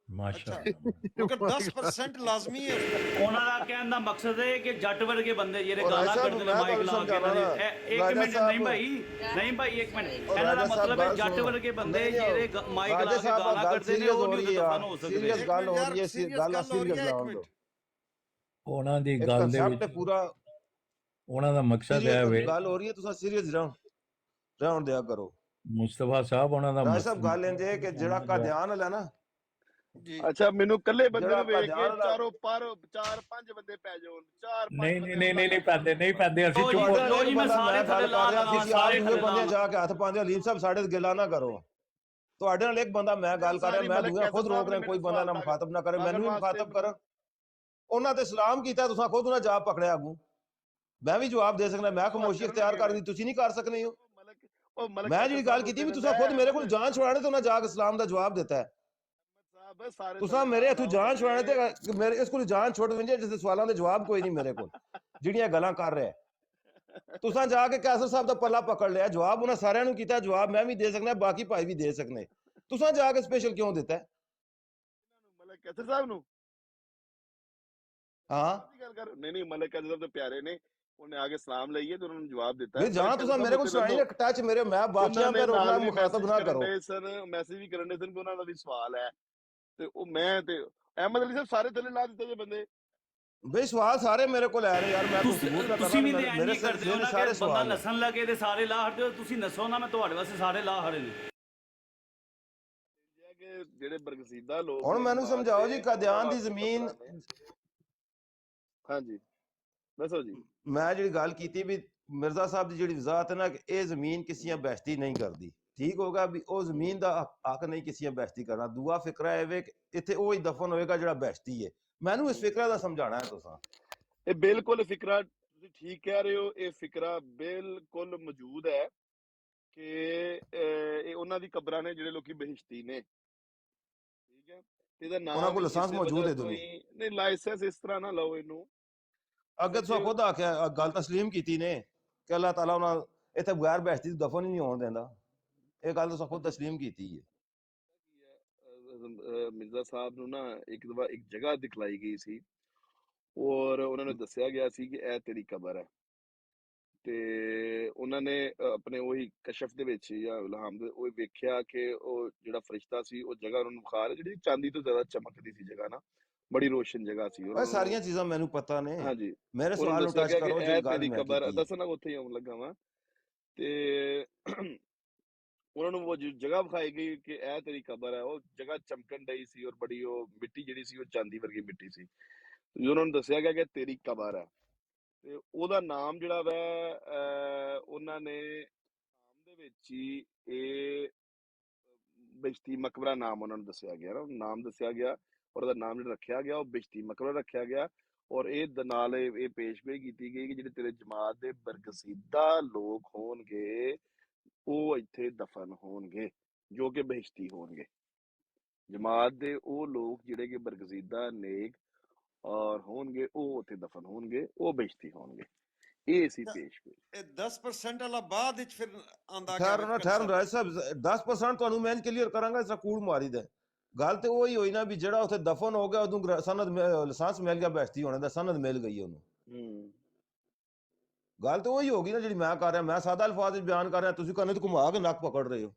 Speaker 2: ਮਾਸ਼ਾਅੱਲਾ 10% ਲਾਜ਼ਮੀ ਹੈ।
Speaker 7: ਉਹਨਾਂ ਦਾ ਕਹਿਣ ਦਾ ਮਕਸਦ ਹੈ ਕਿ ਜੱਟ ਵਰਗੇ ਬੰਦੇ ਜਿਹੜੇ ਗਾਲਾਂ ਕੱਢਦੇ ਨੇ ਮਾਈਕ ਲਾ ਕੇ। ਇੱਕ ਮਿੰਟ, ਨਹੀਂ ਭਾਈ ਇੱਕ ਮਿੰਟ, ਇਹਨਾਂ ਦਾ ਮਤਲਬ ਹੈ ਜੱਟ ਵਰਗੇ ਬੰਦੇ ਜਿਹੜੇ ਮਾਈਕ ਲਾ ਕੇ ਗਾਲਾਂ ਕੱਢਦੇ ਨੇ ਉਹ ਨਹੀਂ ਦਫਨ ਹੋ ਸਕਦੇ।
Speaker 8: ਸੀਰੀਅਸ ਗੱਲ ਹੋ ਰਹੀ ਹੈ, ਗੱਲ ਸੀਰੀਅਸ ਲਾਉਣ ਦਿਓ।
Speaker 6: ਉਹਨਾਂ ਦੀ ਗੱਲ ਦੇ ਵਿੱਚ
Speaker 8: ਪੂਰਾ
Speaker 6: ਉਹਨਾਂ ਦਾ ਮਕਸਦ ਹੈ ਵੇ
Speaker 8: ਗੱਲ ਹੋ ਰਹੀ ਹੈ, ਤੁਸੀਂ ਸੀਰੀਅਸ ਰਹਿਣ ਦਿਆ ਕਰੋ।
Speaker 6: ਮੁਸਤਫਾ ਸਾਹਿਬ ਉਹਨਾਂ ਦਾ
Speaker 8: ਰਾਜ ਸਾਹਿਬ ਗੱਲ ਇੰਜ ਹੈ ਕਿ ਜਿਹੜਾ ਕਾਦੀਆਨ ਵਾਲਾ ਨਾ
Speaker 2: ਜੀ,
Speaker 1: ਅੱਛਾ ਮੈਨੂੰ ਕੱਲੇ ਬੰਦੇ ਨੂੰ ਵੇਖ ਕੇ ਚਾਰੋਂ ਪਰ 4-5 ਬੰਦੇ ਪੈ ਜਾਣ, 4-5
Speaker 6: ਨਹੀਂ ਪੈਂਦੇ ਅਸੀਂ ਚੁੱਪ
Speaker 7: ਲੋ ਜੀ, ਮੈਂ ਸਾਰੇ ਥੱਲੇ ਲਾ ਦਾਂ, ਸਾਰੇ
Speaker 8: ਬੰਦੇ ਜਾ ਕੇ ਹੱਥ ਪਾਉਂਦੇ। ਅਲੀਮ ਸਾਹਿਬ ਸਾਡੇ ਤੇ ਗਿਲਾ ਨਾ ਕਰੋ, ਤੁਹਾਡੇ ਨਾਲ ਇੱਕ ਬੰਦਾ ਮੈਂ ਗੱਲ ਕਰ ਰਿਹਾ, ਮੈਂ ਦੂਆ ਖੁਦ ਰੋਕ ਰਿਹਾ, ਕੋਈ ਬੰਦਾ ਨਾ ਮੁਖਾਤਬ ਨਾ ਕਰੇ, ਮੈਨੂੰ ਵੀ ਮੁਖਾਤਬ ਕਰਨ। ਉਹਨਾਂ ਤੇ ਸਲਾਮ ਕੀਤਾ, ਤੁਸੀਂ ਖੁਦ ਉਹਨਾਂ ਜਵਾਬ ਪਕੜਿਆ ਅੱਗੂ, ਮੈਂ ਵੀ ਜਵਾਬ ਦੇ ਸਕਦਾ, ਮੈਂ ਖਾਮੋਸ਼ੀ ਇਖਤਿਆਰ ਕਰਦੀ, ਤੁਸੀਂ ਨਹੀਂ ਕਰ ਸਕਦੇ ਹੋ। ਮੈਂ ਜਿਹੜੀ ਗੱਲ ਕੀਤੀ ਵੀ ਤੁਸੀਂ ਖੁਦ ਮੇਰੇ ਕੋਲ ਜਾਨ ਛੁਡਾਣੇ ਤੇ ਉਹਨਾਂ ਜਾ ਕੇ ਇਸਲਾਮ ਦਾ ਜਵਾਬ ਦਿੱਤਾ ਹੈ। ਤੁਸੀਂ ਮੇਰੇ ਹੱਥੋਂ ਜਾਨ ਛੁਡਾਣੇ ਤੇ ਮੇਰੇ ਇਸ ਕੋਲ ਜਾਨ ਛੁੱਟ ਗਈ ਜਿਸ ਦੇ ਸਵਾਲਾਂ ਦੇ ਜਵਾਬ ਕੋਈ ਨਹੀਂ ਮੇਰੇ ਕੋਲ, ਜਿਹੜੀਆਂ ਗੱਲਾਂ ਕਰ ਰਿਹਾ। ਤੁਸੀਂ ਜਾ ਕੇ ਕੈਸਰ ਸਾਹਿਬ ਦਾ ਪੱਲਾ ਪਕੜ ਲਿਆ, ਜਵਾਬ ਉਹਨਾਂ ਸਾਰਿਆਂ ਨੂੰ ਕੀਤਾ, ਜਵਾਬ ਮੈਂ ਵੀ ਦੇ ਸਕਦਾ, ਬਾਕੀ ਭਾਈ ਵੀ ਦੇ ਸਕਦੇ। ਤੁਸੀਂ ਜਾ ਕੇ ਸਪੈਸ਼ਲ ਕਿਉਂ ਦਿੱਤਾ
Speaker 1: ਮਲਕ ਕੈਸਰ ਸਾਹਿਬ ਨੂੰ?
Speaker 8: ਹਾਂ
Speaker 1: ਗੱਲ ਕਰ, ਨਹੀਂ ਮਲਕ ਕੈਸਰ ਸਾਹਿਬ ਤੇ ਪਿਆਰੇ ਨੇ, ਉਹਨੇ ਆ ਕੇ ਸਲਾਮ ਲਈਏ ਤੇ ਉਹਨਾਂ ਨੂੰ ਜਵਾਬ ਦਿੱਤਾ
Speaker 8: ਵੀ
Speaker 1: ਹੈ।
Speaker 8: ਜਾਂ ਤੁਸੀਂ ਮੇਰੇ ਕੋਲ ਸੁਣਾਈ ਨਾ ਟੱਚ ਮੇਰੇ ਮੈਂ ਬਾਕੀਆਂ
Speaker 1: ਉਹਨਾਂ
Speaker 8: ਤੇ
Speaker 1: ਨੇ
Speaker 8: ਰੋਕਣਾ
Speaker 1: ਨਾਲ ਵੀ
Speaker 8: ਮੁਖਾਤਬ ਨਾ ਕਰੋ।
Speaker 1: ਮੈਸੇਜ ਵੀ ਕਰਨ ਦੇ ਸਨ ਕਿ ਉਹਨਾਂ ਦਾ ਵੀ ਸਵਾਲ ਹੈ, ਤੇ ਉਹ ਮੈਂ ਤੇ ਅਹਿਮਦ ਅਲੀ ਸਾਹਿਬ ਸਾਰੇ ਥੱਲੇ ਲਾ ਦਿੱਤੇ ਜੇ ਬੰਦੇ।
Speaker 8: ਬਈ ਸਵਾਲ ਸਾਰੇ ਮੇਰੇ ਕੋਲ ਆ ਰਹੇ ਯਾਰ, ਮੈਂ ਕੋਈ ਸਬੂਤ ਨਾ
Speaker 7: ਤੁਸੀਂ ਵੀ
Speaker 8: ਕਰਨਾ,
Speaker 7: ਤੇ ਐਂ
Speaker 8: ਮੇਰੇ
Speaker 7: ਨਹੀਂ ਕਰਦੇ ਹੋ
Speaker 8: ਸਿਰ
Speaker 7: ਨਾ
Speaker 8: ਸਾਰੇ
Speaker 7: ਕਿ ਬੰਦਾ
Speaker 8: ਸਵਾਲ ਨੇ।
Speaker 7: ਨਸਣ ਲੱਗੇ ਤੇ ਸਾਰੇ ਲਾਹ ਹਟਦੇ ਹੋ, ਤੁਸੀਂ ਨਸੋ ਨਾ, ਮੈਂ ਤੁਹਾਡੇ ਵਾਸਤੇ ਸਾਰੇ ਲਾਹ ਹੜੇ ਨੇ।
Speaker 1: ਕਿ ਜਿਹੜੇ ਬਰਗਸੀਦਾ ਲੋਕ
Speaker 8: ਹੁਣ
Speaker 1: ਨੇ
Speaker 8: ਮੈਨੂੰ
Speaker 1: ਜਮਾਤ
Speaker 8: ਸਮਝਾਓ
Speaker 1: ਦੇ,
Speaker 8: ਜੀ,
Speaker 1: ਉਹਨਾਂ
Speaker 8: ਕਾਦੀਆਨ ਦੀ
Speaker 1: ਵਾਸਤੇ
Speaker 8: ਜ਼ਮੀਨ,
Speaker 1: ਮਸਲਾ ਨੇ। ਹਾਂਜੀ ਦੱਸੋ ਜੀ।
Speaker 8: ਮੈਂ ਜਿਹੜੀ ਗੱਲ ਕੀਤੀ ਵੀ ਮਿਰਜ਼ਾ ਸਾਹਿਬ ਦੀ ਜਿਹੜੀ ਵਜ਼ਾਤ ਹੈ ਨਾ ਕਿ ਇਹ ਜ਼ਮੀਨ ਕਿਸੇ ਬਹਿਸ਼ਤੀ ਨਹੀਂ ਕਰਦੀ, ਠੀਕ ਹੋਗਾ ਵੀ ਉਹ ਜ਼ਮੀਨ ਦਾ ਹੱਕ ਨਹੀਂ ਕਿਸੇ ਬਹਿਸ਼ਤੀ ਕਰਨਾ। ਦੂਆ ਫਿਕਰਾ ਇਹ ਵੇ ਕਿ ਇੱਥੇ ਉਹ ਹੀ ਦਫਨ ਹੋਏਗਾ ਜਿਹੜਾ ਬਹਿਸ਼ਤੀ ਹੈ। ਮੈਨੂੰ ਇਸ ਫਿਕਰਾ ਦਾ ਸਮਝਾਣਾ ਹੈ ਤੁਸੀਂ।
Speaker 1: ਇਹ ਬਿਲਕੁਲ ਫਿਕਰਾ ਤੁਸੀਂ ਠੀਕ ਕਹਿ ਰਹੇ ਹੋ, ਇਹ ਫਿਕਰਾ ਬਿਲਕੁਲ ਮੌਜੂਦ ਹੈ ਕਿ ਇਹ ਉਹਨਾਂ ਦੀ ਕਬਰਾਂ ਨੇ ਜਿਹੜੇ ਲੋਕੀ ਬਹਿਸ਼ਤੀ ਨੇ, ਠੀਕ ਹੈ। ਤੇ ਇਹਦਾ
Speaker 8: ਉਹਨਾਂ
Speaker 1: ਨਾਮ
Speaker 8: ਕੋਲ ਲਾਇਸੈਂਸ
Speaker 1: ਇਸੇ
Speaker 8: ਮੌਜੂਦ
Speaker 1: ਵਜ੍ਹਾ
Speaker 8: ਹੈ
Speaker 1: ਤੋਂ
Speaker 8: ਦੋਨੋਂ।
Speaker 1: ਹੀ ਨਹੀਂ, ਲਾਇਸੈਂਸ ਇਸ ਤਰ੍ਹਾਂ ਨਾ ਲਓ ਇਹਨੂੰ।
Speaker 8: ਅੱਗੇ ਤੁਸੀਂ ਖੁਦ ਆਖਿਆ, ਗੱਲ ਤਸਲੀਮ ਕੀਤੀ ਨੇ ਕਿ ਅੱਲਾਹ ਤਾਲਾ ਉਹਨਾਂ ਇੱਥੇ ਬਗੈਰ ਬਹਿਸ਼ਤੀ ਦਫਨ ਹੀ ਨਹੀਂ ਹੋਣ ਦਿੰਦਾ। ਇਹ ਗੱਲ ਤੁਸੀਂ ਖੁਦ ਤਸਲੀਮ ਕੀਤੀ ਹੈ।
Speaker 1: ਮਿਰਜ਼ਾ ਸਾਹਿਬ ਨੂੰ ਨਾ ਇੱਕ ਦਫਾ ਇੱਕ ਜਗ੍ਹਾ ਦਿਖਲਾਈ ਗਈ ਸੀ ਔਰ ਉਹਨਾਂ ਨੂੰ ਦੱਸਿਆ ਗਿਆ ਸੀ ਕਿ ਇਹ ਤੇਰੀ ਕਬਰ ਹੈ, ਤੇ ਉਹਨਾਂ ਨੇ ਆਪਣੇ ਉਹੀ ਕਸ਼ਫ ਦੇ ਵਿੱਚ ਜਾਂ ਇਲਹਾਮ ਦੇ ਉਹ ਵੇਖਿਆ ਕਿ ਉਹ ਜਿਹੜਾ ਫਰਿਸ਼ਤਾ ਸੀ ਉਹ ਜਗ੍ਹਾ ਉਹਨਾਂ ਨੂੰ ਵਿਖਾ ਰਿਹਾ ਜਿਹੜੀ ਚਾਂਦੀ ਤੋਂ ਜ਼ਿਆਦਾ ਚਮਕਦੀ ਸੀ ਜਗ੍ਹਾ ਨਾ, ਬੜੀ ਰੋਸ਼ਨ ਜਗ੍ਹਾ ਸੀ।
Speaker 8: ਇਹ ਸਾਰੀਆਂ ਚੀਜ਼ਾਂ ਮੈਨੂੰ ਪਤਾ ਨੇ।
Speaker 1: ਹਾਂਜੀ,
Speaker 8: ਮੇਰੇ ਸਵਾਲ ਨੂੰ ਟੱਚ ਕਰੋ ਜਿਹੜੀ ਗੱਲ ਮੈਂ ਕੀਤੀ।
Speaker 1: ਦੱਸਣਾ ਉੱਥੇ ਹੀ ਆਉਣ ਲੱਗਾ ਵਾਂ। ਤੇ ਉਹਨਾਂ ਨੂੰ ਉਹ ਜਗ੍ਹਾ ਵਿਖਾਈ ਗਈ ਕਿ ਇਹ ਤੇਰੀ ਕਬਰ ਹੈ। ਉਹ ਜਗ੍ਹਾ ਚਮਕਣ ਡਈ ਸੀ ਔਰ ਬੜੀ ਉਹ ਮਿੱਟੀ ਜਿਹੜੀ ਸੀ ਉਹ ਚਾਂਦੀ ਵਰਗੀ ਮਿੱਟੀ ਸੀ। ਉਹਨਾਂ ਨੂੰ ਦੱਸਿਆ ਗਿਆ ਕਿ ਤੇਰੀ ਕਬਰ ਹੈ, ਤੇ ਉਹਦਾ ਨਾਮ ਜਿਹੜਾ ਵਾ ਉਹਨਾਂ ਨੇ ਨਾਮ ਦੇ ਵਿੱਚ ਹੀ ਇਹ ਬਿਸ਼ਤੀ ਮਕਬਰਾ ਨਾਮ ਉਹਨਾਂ ਨੂੰ ਦੱਸਿਆ ਗਿਆ ਨਾ, ਨਾਮ ਦੱਸਿਆ ਗਿਆ ਔਰ ਉਹਦਾ ਨਾਮ ਜਿਹੜਾ ਰੱਖਿਆ ਗਿਆ ਉਹ ਬਿਸ਼ਤੀ ਮਕਬਰਾ ਰੱਖਿਆ ਗਿਆ। ਔਰ ਇਹ ਨਾਲ ਇਹ ਪੇਸ਼ਗੋਈ ਕੀਤੀ ਗਈ ਕਿ ਜਿਹੜੇ ਤੇਰੇ ਜਮਾਤ ਦੇ ਬਰਗਸੀਦਾ ਲੋਕ ਹੋਣਗੇ ਉਹ ਇੱਥੇ ਦਫਨ ਹੋਣਗੇ ਜੋ ਕਿ ਬਹਿਸ਼ਤੀ ਹੋਣਗੇ। ਜਮਾਤ ਦੇ ਉਹ ਲੋਕ ਜਿਹੜੇ ਕਿ ਬਰਗਜ਼ੀਦਾ ਨੇਕ ਔਰ ਹੋਣਗੇ ਉਹ ਉੱਥੇ ਦਫਨ ਹੋਣਗੇ, ਉਹ ਬਹਿਸ਼ਤੀ ਹੋਣਗੇ। ਇਹ ਸੀ ਪੇਸ਼ਗੋਈ।
Speaker 2: ਇਹ 10% ਵਾਲਾ ਬਾਅਦ ਵਿੱਚ ਫਿਰ ਆਂਦਾ
Speaker 8: ਠਹਿਰ ਰਾਜ ਸਾਹਿਬ 10% ਤੁਹਾਨੂੰ ਮੈਂ ਕਲੀਅਰ ਕਰਾਂਗਾ, ਇਸ ਕੂੜ ਮਾਰੀ ਦਾ ਗੱਲ ਤੇ ਉਹੀ ਹੋਈ ਨਾ ਵੀ ਜਿਹੜਾ ਉੱਥੇ ਦਫਨ ਹੋ ਗਿਆ ਉਹਨੂੰ ਸਨਦ ਲਾਇਸੈਂਸ ਮਿਲ ਗਿਆ ਬਹਿਸ਼ਤੀ ਹੋਣੇ ਦਾ, ਸਨਦ ਮਿਲ ਗਈ ਉਹਨੂੰ। ਗੱਲ ਤਾਂ ਉਹੀ ਹੋ ਗਈ ਨਾ ਜਿਹੜੀ ਮੈਂ ਕਰ ਰਿਹਾ। ਮੈਂ ਸਾਦਾ ਅਲਫਾਜ਼ ਵਿੱਚ ਬਿਆਨ ਕਰ ਰਿਹਾ, ਤੁਸੀਂ ਕਹਿੰਦੇ ਤੇ ਘੁਮਾ ਕੇ ਨੱਕ ਪਕੜ ਰਹੇ ਹੋ,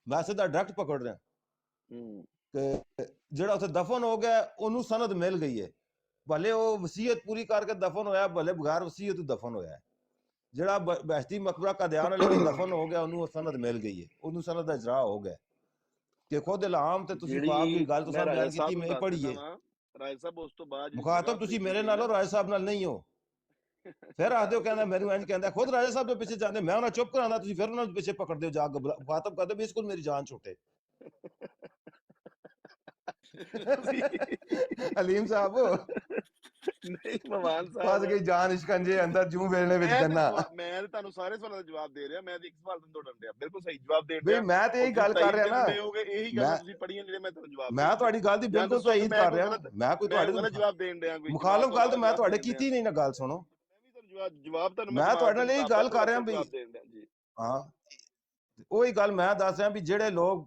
Speaker 8: ਮੈਂ ਸਿੱਧਾ ਡਾਇਰੈਕਟ ਪਕੜ ਰਿਹਾ ਕਿ ਜਿਹੜਾ ਉੱਥੇ ਦਫਨ ਹੋ ਗਿਆ ਉਹਨੂੰ ਸਨਦ ਮਿਲ ਗਈ ਹੈ। ਭਲੇ ਉਹ ਵਸੀਅਤ ਪੂਰੀ ਕਰਕੇ ਦਫਨ ਹੋਇਆ, ਭਲੇ ਬਗੈਰ ਵਸੀਅਤ ਦਫਨ ਹੋਇਆ। ਜਿਹੜਾ ਬਹਿਸ਼ਤੀ ਮਕਬਰਾ ਕਾਦੀਆਨ ਵਾਲੇ ਦਫਨ ਹੋ ਗਿਆ ਉਹਨੂੰ ਸਨਦ ਮਿਲ ਗਈ ਹੈ, ਉਹਨੂੰ ਸਨਦ ਦਾ ਇਜਰਾ ਹੋ ਗਿਆ ਕਿ ਖੁਦ ਇਲਹਾਮ ਤੇ ਤੁਸੀਂ ਪਾਕ ਦੀ ਗੱਲ ਤੁਸੀਂ ਬਿਆਨ ਕੀਤੀ ਮੈਂ ਪੜ੍ਹੀਏ।
Speaker 1: ਰਾਜ ਸਾਹਿਬ ਉਸ ਤੋਂ ਬਾਅਦ
Speaker 8: ਮੁਖਾਤਬ ਤੁਸੀਂ ਮੇਰੇ ਨਾਲੋਂ ਰਾਜ ਸਾਹਿਬ ਨਾਲ ਨਹੀਂ ਹੋ। ਫਿਰ ਆਖਦੇ ਹੋ ਕਹਿੰਦਾ ਮੈਨੂੰ ਇੰਝ ਕਹਿੰਦਾ, ਖੁਦ ਰਾਜਾ ਸਾਹਿਬ ਦੇ ਪਿੱਛੇ ਜਾਂਦੇ, ਮੈਂ ਉਹਨਾਂ ਚੁੱਪ ਕਰਾਉਂਦਾ, ਤੁਸੀਂ ਫਿਰ ਉਹਨਾਂ ਦੇ ਪਿੱਛੇ ਪਕੜਦੇ ਹੋ, ਜਾ ਮੁਖਾਤਬ ਕਰਦੇ ਵੀ ਇਸ ਕੋਲ ਮੇਰੀ ਜਾਨ ਛੁੱਟੇ। ਹਲੀਮ ਸਾਹਿਬ
Speaker 1: ਨਹੀਂ ਮਵਾਨ ਸਾਹਿਬ
Speaker 8: ਫਸ ਗਈ ਜਾਨ ਇਸ਼ਕੰਜੇ ਅੰਦਰ ਜੂ ਵੇਲਣੇ ਵਿੱਚ ਗੰਨਾ।
Speaker 1: ਮੈਂ ਤੁਹਾਨੂੰ ਸਾਰੇ ਸਵਾਲਾਂ ਦਾ ਜਵਾਬ ਦੇ ਰਿਹਾ, ਮੈਂ ਇੱਕ ਸਵਾਲ ਤੋਂ ਡਰਨ ਡਿਆ, ਬਿਲਕੁਲ ਸਹੀ ਜਵਾਬ ਦੇਣ
Speaker 8: ਡਿਆ। ਮੈਂ ਤੇ ਇਹੀ ਗੱਲ ਕਰ ਰਿਹਾ ਨਾ,
Speaker 1: ਇਹੀ ਗੱਲ ਤੁਸੀਂ ਪੜ੍ਹੀਆਂ ਜਿਹੜੇ ਮੈਂ ਤੁਹਾਨੂੰ ਜਵਾਬ
Speaker 8: ਮੈਂ ਤੁਹਾਡੀ ਗੱਲ ਦੀ ਬਿਲਕੁਲ ਸਹੀ ਕਰ ਰਿਹਾ। ਮੈਂ ਕੋਈ ਤੁਹਾਡੇ
Speaker 1: ਜਵਾਬ ਦੇਣ ਡਿਆ ਕੋਈ
Speaker 8: ਮੁਖਾਲਫ ਗੱਲ ਤੇ ਮੈਂ ਤੁਹਾਡੇ ਕੀਤੀ ਨਹੀਂ ਨਾ। ਗੱਲ ਸੁਣੋ,
Speaker 1: ਜਵਾਬ ਤੁਹਾਨੂੰ
Speaker 8: ਮੈਂ ਤੁਹਾਡੇ ਨਾਲ ਇਹੀ ਗੱਲ ਕਰ ਰਿਹਾ ਵੀ ਹਾਂ ਉਹੀ ਗੱਲ ਮੈਂ ਦੱਸ ਰਿਹਾ ਵੀ ਜਿਹੜੇ ਲੋਕ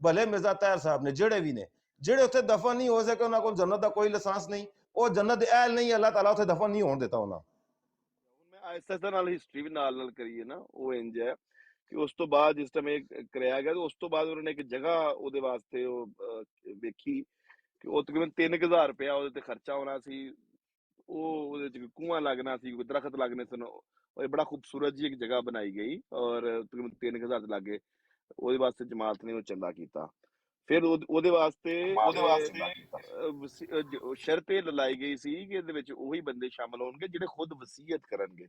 Speaker 8: ਭਲੇ ਮਿਰਜ਼ਾ ਤਾਹਿਰ ਸਾਹਿਬ ਨੇ, ਜਿਹੜੇ ਵੀ ਨੇ ਜਿਹੜੇ ਉੱਥੇ ਦਫਨ ਨਹੀਂ ਹੋ ਸਕੇ, ਉਹਨਾਂ ਕੋਲ ਜੰਨਤ ਦਾ ਕੋਈ ਲਾਇਸੈਂਸ ਨਹੀਂ, ਉਹ ਜੰਨਤ ਦੇ ਅਹਿਲ ਨਹੀਂ, ਅੱਲਾਹ ਤਾਲਾ ਉੱਥੇ ਦਫਨ ਨਹੀਂ ਹੋਣ ਦਿੱਤਾ ਉਹਨਾਂ।
Speaker 1: ਮੈਂ ਆਇਸਤਾ ਨਾਲ ਹਿਸਟਰੀ ਵੀ ਨਾਲ ਕਰੀਏ ਨਾ, ਉਹ ਇੰਜ ਹੈ ਕਿ ਉਸ ਤੋਂ ਬਾਅਦ ਜਿਸ ਟਾਈਮ ਇਹ ਕਰਿਆ ਗਿਆ ਉਸ ਤੋਂ ਬਾਅਦ ਉਹਨਾਂ ਨੇ ਇੱਕ ਜਗ੍ਹਾ ਉਹਦੇ ਵਾਸਤੇ ਉਹ ਵੇਖੀ ਕਿ ਉਹ ਤਕਰੀਬਨ 3000 ਰੁਪਇਆ ਉਹਦੇ ਤੇ ਖਰਚਾ ਹੋਣਾ ਸੀ। ਉਹ ਉਹਦੇ ਚ ਕੂਆਂ ਲੱਗਣਾ ਸੀ, ਕੋਈ ਦਰਖਤ ਲੱਗਣੇ ਸਨ, ਔਰ ਬੜਾ ਖੂਬਸੂਰਤ ਜੀ ਇੱਕ ਜਗ੍ਹਾ ਬਣਾਈ ਗਈ ਔਰ ਤਕਰੀਬਨ 3000 ਦੇ ਲਾਗੇ ਉਹਦੇ ਵਾਸਤੇ ਜਮਾਤ ਨੇ ਉਹ ਚੰਦਾ ਕੀਤਾ। ਫਿਰ ਉਹਦੇ ਵਾਸਤੇ ਸ਼ਰਤ ਇਹ ਲਾਈ ਗਈ ਸੀ ਕਿ ਇਹਦੇ ਵਿੱਚ ਉਹੀ ਬੰਦੇ ਸ਼ਾਮਲ ਹੋਣਗੇ ਜਿਹੜੇ ਖੁਦ ਵਸੀਅਤ ਕਰਨਗੇ।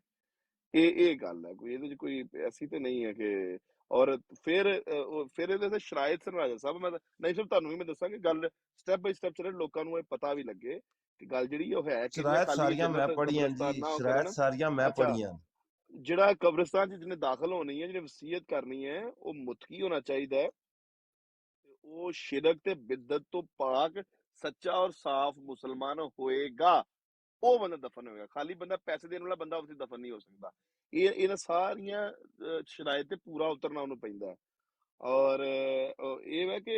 Speaker 1: ਇਹ ਗੱਲ ਹੈ, ਕੋਈ ਇਹਦੇ ਚ ਕੋਈ ਐਸੀ ਤੇ ਨਹੀਂ ਹੈ ਕਿ ਔਰ ਫਿਰ ਇਹਦੇ ਤੇ ਸ਼ਰਾਇਤ ਸਨ ਰਾਜਾ ਸਾਹਿਬ। ਮੈਂ ਨਹੀਂ ਸਿਰਫ ਤੁਹਾਨੂੰ ਵੀ ਮੈਂ ਦੱਸਾਂ ਕਿ ਗੱਲ ਸਟੈਪ ਬਾਈ ਸਟੈਪ ਚੱਲੇ, ਲੋਕਾਂ ਨੂੰ ਇਹ ਪਤਾ ਵੀ ਲੱਗੇ ਕਿ ਗੱਲ ਜਿਹੜੀ ਉਹ ਹੈ ਕਿ
Speaker 8: ਸ਼ਰਾਇਤ ਸਾਰੀਆਂ ਮੈਂ ਪੜ੍ਹੀਆਂ ਜੀ, ਸ਼ਰਾਇਤ ਸਾਰੀਆਂ ਮੈਂ ਪੜ੍ਹੀਆਂ।
Speaker 1: ਜਿਹੜਾ ਕਬਰਸਤਾਨ ਚ ਜਿਹਨੇ ਦਾਖਲ ਹੋਣੀ ਹੈ, ਜਿਹਨੇ ਵਸੀਅਤ ਕਰਨੀ ਹੈ, ਉਹ ਮੁਤਕੀ ਹੋਣਾ ਚਾਹੀਦਾ ਹੈ, ਉਹ ਸ਼ਿਰਕ ਤੇ ਬਿਦਅਤ ਤੋਂ ਪਾਕ ਸੱਚਾ ਔਰ ਸਾਫ਼ ਮੁਸਲਮਾਨ ਹੋਏਗਾ, ਉਹ ਬੰਦਾ ਦਫਨ ਹੋਏਗਾ। ਖਾਲੀ ਬੰਦਾ ਪੈਸੇ ਦੇਣ ਵਾਲਾ ਬੰਦਾ ਉੱਥੇ ਦਫਨ ਨਹੀਂ ਹੋ ਸਕਦਾ। ਇਹਨਾਂ ਸਾਰੀਆਂ ਸ਼ਰਾਇਤ ਤੇ ਪੂਰਾ ਉਤਰਨਾ ਉਹਨੂੰ ਪੈਂਦਾ। ਔਰ ਇਹ ਹੈ ਕਿ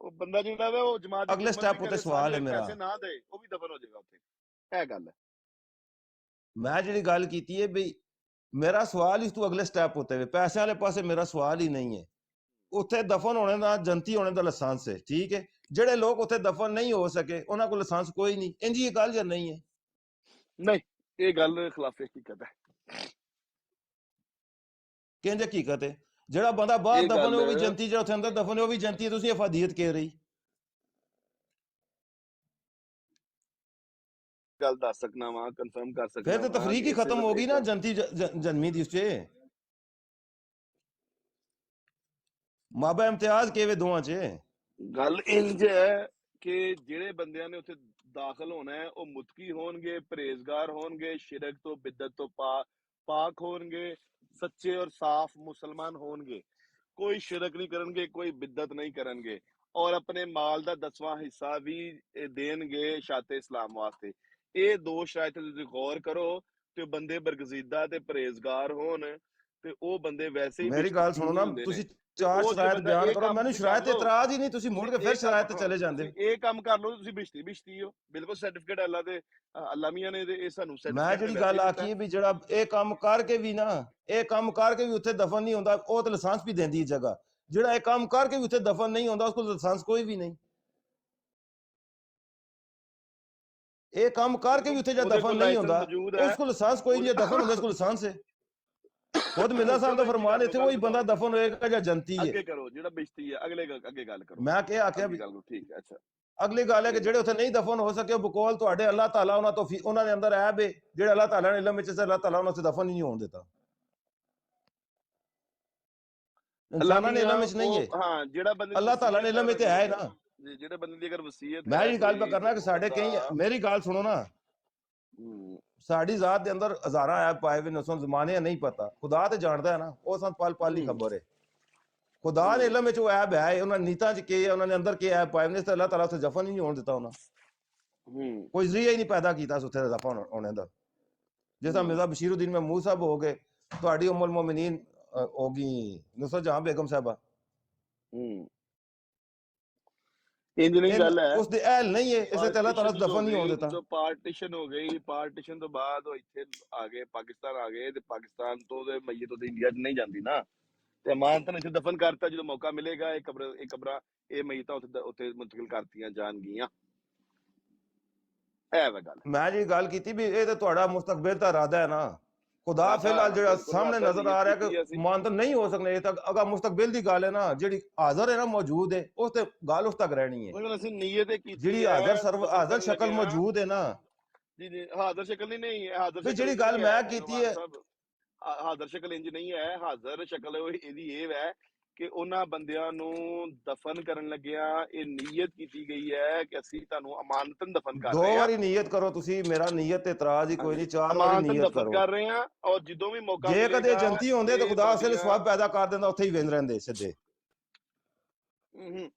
Speaker 1: ਉਹ ਬੰਦਾ ਜਿਹੜਾ ਵਾ ਉਹ ਜਮਾਤ ਦੀ
Speaker 8: ਅਗਲੇ
Speaker 1: ਖਿਦਮਤ
Speaker 8: ਸਟੈਪ
Speaker 1: ਵੀ
Speaker 8: ਉਤੇ
Speaker 1: ਕਰੇ,
Speaker 8: ਸਵਾਲ
Speaker 1: ਸਾਡੇ
Speaker 8: ਹੈ ਮੇਰਾ
Speaker 1: ਪੈਸੇ ਨਾ ਦੇ ਉਹ ਵੀ ਦਫਨ ਹੋ ਜਾਏਗਾ ਉੱਥੇ, ਇਹ ਗੱਲ ਹੈ।
Speaker 8: ਮੈਂ ਜਿਹੜੀ ਗੱਲ ਕੀਤੀ ਹੈ ਬਈ ਮੇਰਾ ਸਵਾਲ ਇਸ ਤੋਂ ਅਗਲੇ ਸਟੈਪ ਉਤੇ ਵੇ ਪੈਸੇ ਵਾਲੇ ਪਾਸੇ ਮੇਰਾ ਸਵਾਲ ਹੀ ਨਹੀਂ ਹੈ ਉੱਥੇ ਦਫਨ ਹੋਣੇ ਦਾ ਜਨਤੀ ਹੋਣੇ ਦਾ ਲਾਇਸੈਂਸ ਹੈ ਠੀਕ ਹੈ ਜਿਹੜੇ ਲੋਕ ਉੱਥੇ ਦਫਨ ਨਹੀਂ ਹੋ ਸਕੇ ਉਹਨਾਂ ਕੋਲ ਲਾਇਸੈਂਸ ਕੋਈ ਨਹੀਂ ਇੰਜ ਇਹ ਗੱਲ ਜਾਂ ਨਹੀਂ ਹੈ
Speaker 1: ਨਹੀਂ ਇਹ ਗੱਲ ਖਿਲਾਫੇ ਹਕੀਕਤ ਹੈ,
Speaker 8: ਕਿੰਜ ਹਕੀਕਤ ਹੈ ਜਿਹੜਾ ਬੰਦਾ ਬਾਹਰ
Speaker 1: ਇਹ
Speaker 8: ਦਫਨ ਹੈ ਉਹ ਵੀ
Speaker 1: ਗੱਲ
Speaker 8: ਜਨਤੀ ਜਿਹੜਾ ਉੱਥੇ ਅੰਦਰ ਦਫਨ ਹੈ ਉਹ ਵੀ ਜਨਤੀ ਹੈ ਤੁਸੀਂ ਅਫਾਦੀਅਤ ਕਹਿ ਰਹੀ
Speaker 1: ਗੱਲ ਦੱਸ ਸਕਣਾ ਵਾ, ਕਨਫਰਮ ਕਰ
Speaker 8: ਫਿਰ
Speaker 1: ਸਕਣਾ
Speaker 8: ਤਾਂ
Speaker 1: ਵਾ
Speaker 8: ਤਫਰੀਕ
Speaker 1: ਕਿ
Speaker 8: ਹੀ
Speaker 1: ਇਸੇ
Speaker 8: ਖਤਮ ਹੋ
Speaker 1: ਵੇਲੇ
Speaker 8: ਗਈ ਨਾ ਜਨਤੀ ਜਨਮੀ ਦੀ ਉਸਤੇ ਮਾਬਾ ਇਮਤਿਆਜ਼ ਕਿਵੇਂ ਦੋਵਾਂ 'ਚ
Speaker 1: ਗੱਲ ਇੰਜ ਹੈ ਕਿ ਜਿਹੜੇ ਬੰਦਿਆਂ ਨੇ ਉੱਥੇ ਦਾਖਲ ਹੋਣਾ ਹੈ ਉਹ ਮੁਤਕੀ ਹੋਣਗੇ, ਪਰਹੇਜ਼ਗਾਰ ਹੋਣਗੇ, ਸ਼ਿਰਕ ਤੋਂ ਬਿਦਅਤ ਤੋਂ ਪਾਕ ਹੋਣਗੇ, ਸੱਚੇ ਔਰ ਸਾਫ਼ ਮੁਸਲਮਾਨ ਹੋਣਗੇ, ਕੋਈ ਸ਼ਿਰਕ ਨਹੀਂ ਕਰਨਗੇ, ਕੋਈ ਬਿਦਅਤ ਨਹੀਂ ਕਰਨਗੇ ਔਰ ਆਪਣੇ ਮਾਲ ਦਾ 10ਵਾਂ ਹਿੱਸਾ ਵੀ ਦੇਣਗੇ ਸ਼ਾਤੇ ਇਸਲਾਮ ਵਾਸਤੇ। ਇਹ ਦੋ ਸ਼ਰਾਇਤਾਂ ਤੁਸੀਂ ਗੌਰ ਕਰੋ ਤੇ ਉਹ ਬੰਦੇ ਬਰਗਜ਼ੀਦਾ ਤੇ ਪਰਹੇਜ਼ਗਾਰ ਹੋਣ ਤੇ ਉਹ ਬੰਦੇ ਵੈਸੇ ਹੀ
Speaker 8: ਮੇਰੀ ਗੱਲ ਸੁਣੋ ਨਾ ਤੁਸੀਂ ਚਾਰ ਸ਼ਰਾਇਤ ਬਿਆਨ ਕਰੋ ਮੈਨੂੰ ਸ਼ਰਾਇਤ ਇਤਰਾਜ਼ ਹੀ ਨਹੀਂ ਤੁਸੀਂ ਮੁੜ ਕੇ ਫਿਰ ਸ਼ਰਾਇਤ ਤੇ ਚਲੇ ਜਾਂਦੇ
Speaker 1: ਇਹ ਕੰਮ ਕਰ ਲਓ ਤੁਸੀਂ ਬਿਸ਼ਤੀ ਹੋ ਬਿਲਕੁਲ ਸਰਟੀਫਿਕੇਟ ਅੱਲਾ ਦੇ ਅੱਲਾ ਮੀਆਂ ਨੇ ਇਹ ਸਾਨੂੰ
Speaker 8: ਮੈਂ ਜਿਹੜੀ ਗੱਲ ਆਖੀ ਵੀ ਜਿਹੜਾ ਇਹ ਕੰਮ ਕਰਕੇ ਵੀ ਨਾ ਇਹ ਕੰਮ ਕਰਕੇ ਵੀ ਉੱਥੇ ਦਫਨ ਨਹੀਂ ਹੁੰਦਾ ਉਹ ਤਾਂ ਲਾਇਸੈਂਸ ਵੀ ਦਿੰਦੀ ਹੈ ਜਗ੍ਹਾ ਜਿਹੜਾ ਇਹ ਕੰਮ ਕਰਕੇ ਵੀ ਉੱਥੇ ਦਫਨ ਨਹੀਂ ਹੁੰਦਾ ਉਸ ਕੋਲ ਲਾਇਸੈਂਸ ਕੋਈ ਵੀ ਨਹੀਂ ਇਹ ਕੰਮ ਕਰਕੇ ਵੀ ਉੱਥੇ ਜਦ ਦਫਨ ਨਹੀਂ ਹੁੰਦਾ ਉਸ ਕੋਲ ਲਾਇਸੈਂਸ ਕੋਈ ਨਹੀਂ ਦਫਨ ਹੁੰਦਾ ਉਸ ਕੋਲ ਲਾਇਸੈਂਸ ਹੈ ਖੁਦ ਮਿਰਜ਼ਾ ਸਾਹਿਬ ਦਾ ਫਰਮਾਨ ਇੱਥੇ ਕੋਈ ਬੰਦਾ ਦਫਨ ਹੋਏਗਾ ਜਾਂ ਜਨਤੀ ਹੈ
Speaker 1: ਅੱਗੇ ਕਰੋ ਜਿਹੜਾ ਬਿਸ਼ਤੀ ਹੈ ਅੱਗੇ ਗੱਲ ਕਰੋ
Speaker 8: ਮੈਂ ਕਿਹਾ ਆਖਿਆ ਵੀ
Speaker 1: ਠੀਕ ਹੈ ਅੱਛਾ
Speaker 8: ਅਗਲੀ ਗੱਲ ਹੈ ਕਿ ਜਿਹੜੇ ਉੱਥੇ ਨਹੀਂ ਦਫਨ ਹੋ ਸਕੇ ਉਹ ਬਕੌਲ ਤੁਹਾਡੇ ਅੱਲਾਹ ਤਾਲਾ ਉਹਨਾਂ ਤੋਂ ਉਹਨਾਂ ਦੇ ਅੰਦਰ ਐਬ ਹੈ ਜਿਹੜੇ ਅੱਲਾਹ ਤਾਲਾ ਨੇ ਇਲਮ ਵਿੱਚ ਅੱਲਾਹ ਤਾਲਾ ਉਹਨਾਂ ਤੋਂ ਦਫਨ ਹੀ ਨਹੀਂ ਹੋਣ ਦਿੱਤਾ ਇਨਸਾਨਾਂ ਨੇ ਇਲਮ ਵਿੱਚ ਨਹੀਂ ਹੈ
Speaker 1: ਹਾਂ ਜਿਹੜਾ ਬੰਦੇ
Speaker 8: ਅੱਲਾਹ ਤਾਲਾ ਨੇ ਇਲਮ ਵਿੱਚ ਹੈ ਨਾ
Speaker 1: ਜਿਹੜੇ ਬੰਦੇ ਦੀ ਅਗਰ ਵਸੀਅਤ
Speaker 8: ਮੈਂ ਇਹ ਗੱਲ ਕਰਨਾ ਕਿ ਸਾਡੇ ਕਈ ਮੇਰੀ ਗੱਲ ਸੁਣੋ ਨਾ ਸਾਡੀ ਜ਼ਾਤ ਦੇ ਅੰਦਰ ਹਜ਼ਾਰਾਂ ਐਪ ਪਾਏ ਹੋਏ ਨੇ ਉਸ ਜ਼ਮਾਨੇ ਨਹੀਂ ਪਤਾ ਖੁਦਾ ਤੇ ਜਾਣਦਾ ਹੈ ਨਾ ਉਹ ਸਾਨੂੰ ਪਲ ਪਲ ਦੀ ਖਬਰ ਹੈ ਖੁਦਾ ਨੇ ਇਲਮ ਵਿੱਚ ਉਹ ਐਪ ਹੈ ਉਹਨਾਂ ਨੀਤਾਂ ਚ ਕੀ ਹੈ ਉਹਨਾਂ ਨੇ ਅੰਦਰ ਕੀ ਐਪ ਪਾਏ ਨੇ ਤੇ ਅੱਲਾਹ ਤਾਲਾ ਉੱਥੇ ਦਫਨ ਹੀ ਨਹੀਂ ਹੋਣ ਦਿੱਤਾ ਉਹਨਾਂ ਕੋਈ ਜ਼ਰੀਆ ਹੀ ਨਹੀਂ ਪੈਦਾ ਕੀਤਾ ਉੱਥੇ ਦਫਨ ਹੋਣੇ ਦਾ ਜਿਸ ਤਰ੍ਹਾਂ ਮਿਰਜ਼ਾ ਬਸ਼ੀਰੁਦੀਨ ਮਹਿਮੂਦ ਸਾਹਿਬ ਹੋ ਗਏ ਤੁਹਾਡੀ ਉਮੁਲ ਮੋਮਿਨੀਨ ਹੋ ਗਈ ਨੁਸਰਤ ਜਹਾਂ ਬੇਗਮ ਸਾਹਿਬਾ
Speaker 1: ਇੰਜ ਨਹੀਂ ਗੱਲ ਹੈ
Speaker 8: ਉਸ ਦੇ ਅਹਿਲ ਨਹੀਂ ਹੈ ਇਸੇ ਤੇ ਅੱਲਾਹ ਤਾਲਾ ਦਫਨ ਨਹੀਂ ਹੋਣ ਦਿੱਤਾ
Speaker 1: ਜੋ ਪਾਰਟੀਸ਼ਨ ਹੋ ਗਈ ਪਾਰਟੀਸ਼ਨ ਤੋਂ ਬਾਅਦ ਉਹ ਇੱਥੇ ਆ ਗਏ ਪਾਕਿਸਤਾਨ ਆ ਗਏ ਤੇ ਪਾਕਿਸਤਾਨ ਤੋਂ ਦੇ ਮਈਤ ਤੋਂ ਇੰਡੀਆ 'ਚ ਨਹੀਂ ਜਾਂਦੀ ਨਾ ਤੇ ਅਮਾਨਤਨ ਇੱਥੇ ਦਫਨ ਕਰਤਾ ਜਦੋਂ ਮੌਕਾ ਮਿਲੇਗਾ ਇਹ ਕਬਰਾਂ ਇਹ ਮਈਤਾਂ ਉੱਥੇ ਮੁੰਤਕਿਲ ਕਰਤੀਆਂ ਜਾਣਗੀਆਂ ਇਹ ਵਾ ਗੱਲ
Speaker 8: ਮੈਂ ਜੀ ਗੱਲ ਕੀਤੀ ਵੀ ਇਹ ਤੇ ਤੁਹਾਡਾ ਮੁਸਤਕਬਲ ਦਾ ਇਰਾਦਾ ਹੈ ਨਾ ਖੁਦਾ ਫਿਲਹਾਲ ਜਿਹੜਾ ਸਾਹਮਣੇ ਨਜ਼ਰ ਆ ਰਿਹਾ ਕਿ ਮਾਨਤ ਨਹੀਂ ਹੋ ਸਕਨੇ ਇਹ ਤੱਕ ਅਗਾ ਮੁਸਤਕਬਲ ਦੀ ਗੱਲ ਹੈ ਨਾ ਜਿਹੜੀ ਹਾਜ਼ਰ ਹੈ ਨਾ ਮੌਜੂਦ ਹੈ ਉਸ ਤੇ ਗੱਲ ਉਸ ਤੱਕ ਰਹਿਣੀ ਹੈ
Speaker 1: ਅਸੀਂ ਨੀਅਤ ਕੀਤੀ
Speaker 8: ਜਿਹੜੀ ਹਾਜ਼ਰ ਸ਼ਕਲ ਮੌਜੂਦ ਹੈ ਨਾ
Speaker 1: ਜੀ ਹਾਜ਼ਰ ਸ਼ਕਲ ਨਹੀਂ ਹਾਜ਼ਰ
Speaker 8: ਜਿਹੜੀ ਗੱਲ ਮੈਂ ਕੀਤੀ ਹੈ
Speaker 1: ਹਾਜ਼ਰ ਸ਼ਕਲ ਇੰਜ ਨਹੀਂ ਹੈ ਹਾਜ਼ਰ ਸ਼ਕਲ ਇਹਦੀ ਇਹ ਹੈ ਕਿ ਉਹਨਾਂ ਬੰਦਿਆਂ ਨੂੰ ਦਫਨ ਕਰਨ ਲੱਗਿਆ ਇਹ ਨੀਅਤ ਕੀਤੀ ਗਈ ਹੈ ਕਿ ਅਸੀਂ ਤੁਹਾਨੂੰ ਅਮਾਨਤਨ ਦਫਨ ਕਰ ਰਹੇ ਹਾਂ
Speaker 8: ਦੋ ਵਾਰੀ ਨੀਅਤ ਕਰੋ ਤੁਸੀਂ ਮੇਰਾ ਨੀਅਤ ਤੇ ਇਤਰਾਜ਼ ਹੀ ਕੋਈ ਨਹੀਂ ਚਾਰ ਵਾਰੀ ਨੀਅਤ ਕਰੋ
Speaker 1: ਕਰ ਰਹੇ ਹਾਂ ਔਰ ਜਦੋਂ ਵੀ ਮੌਕਾ
Speaker 8: ਜੇ ਕਦੇ ਜਨਤੀ ਹੁੰਦੇ ਤਾਂ ਖੁਦਾ ਅਸਲ ਸਵਾਬ ਪੈਦਾ ਕਰ ਦਿੰਦਾ ਉੱਥੇ ਹੀ ਵੇਂਦ ਰਹਿੰਦੇ ਸਿੱਧੇ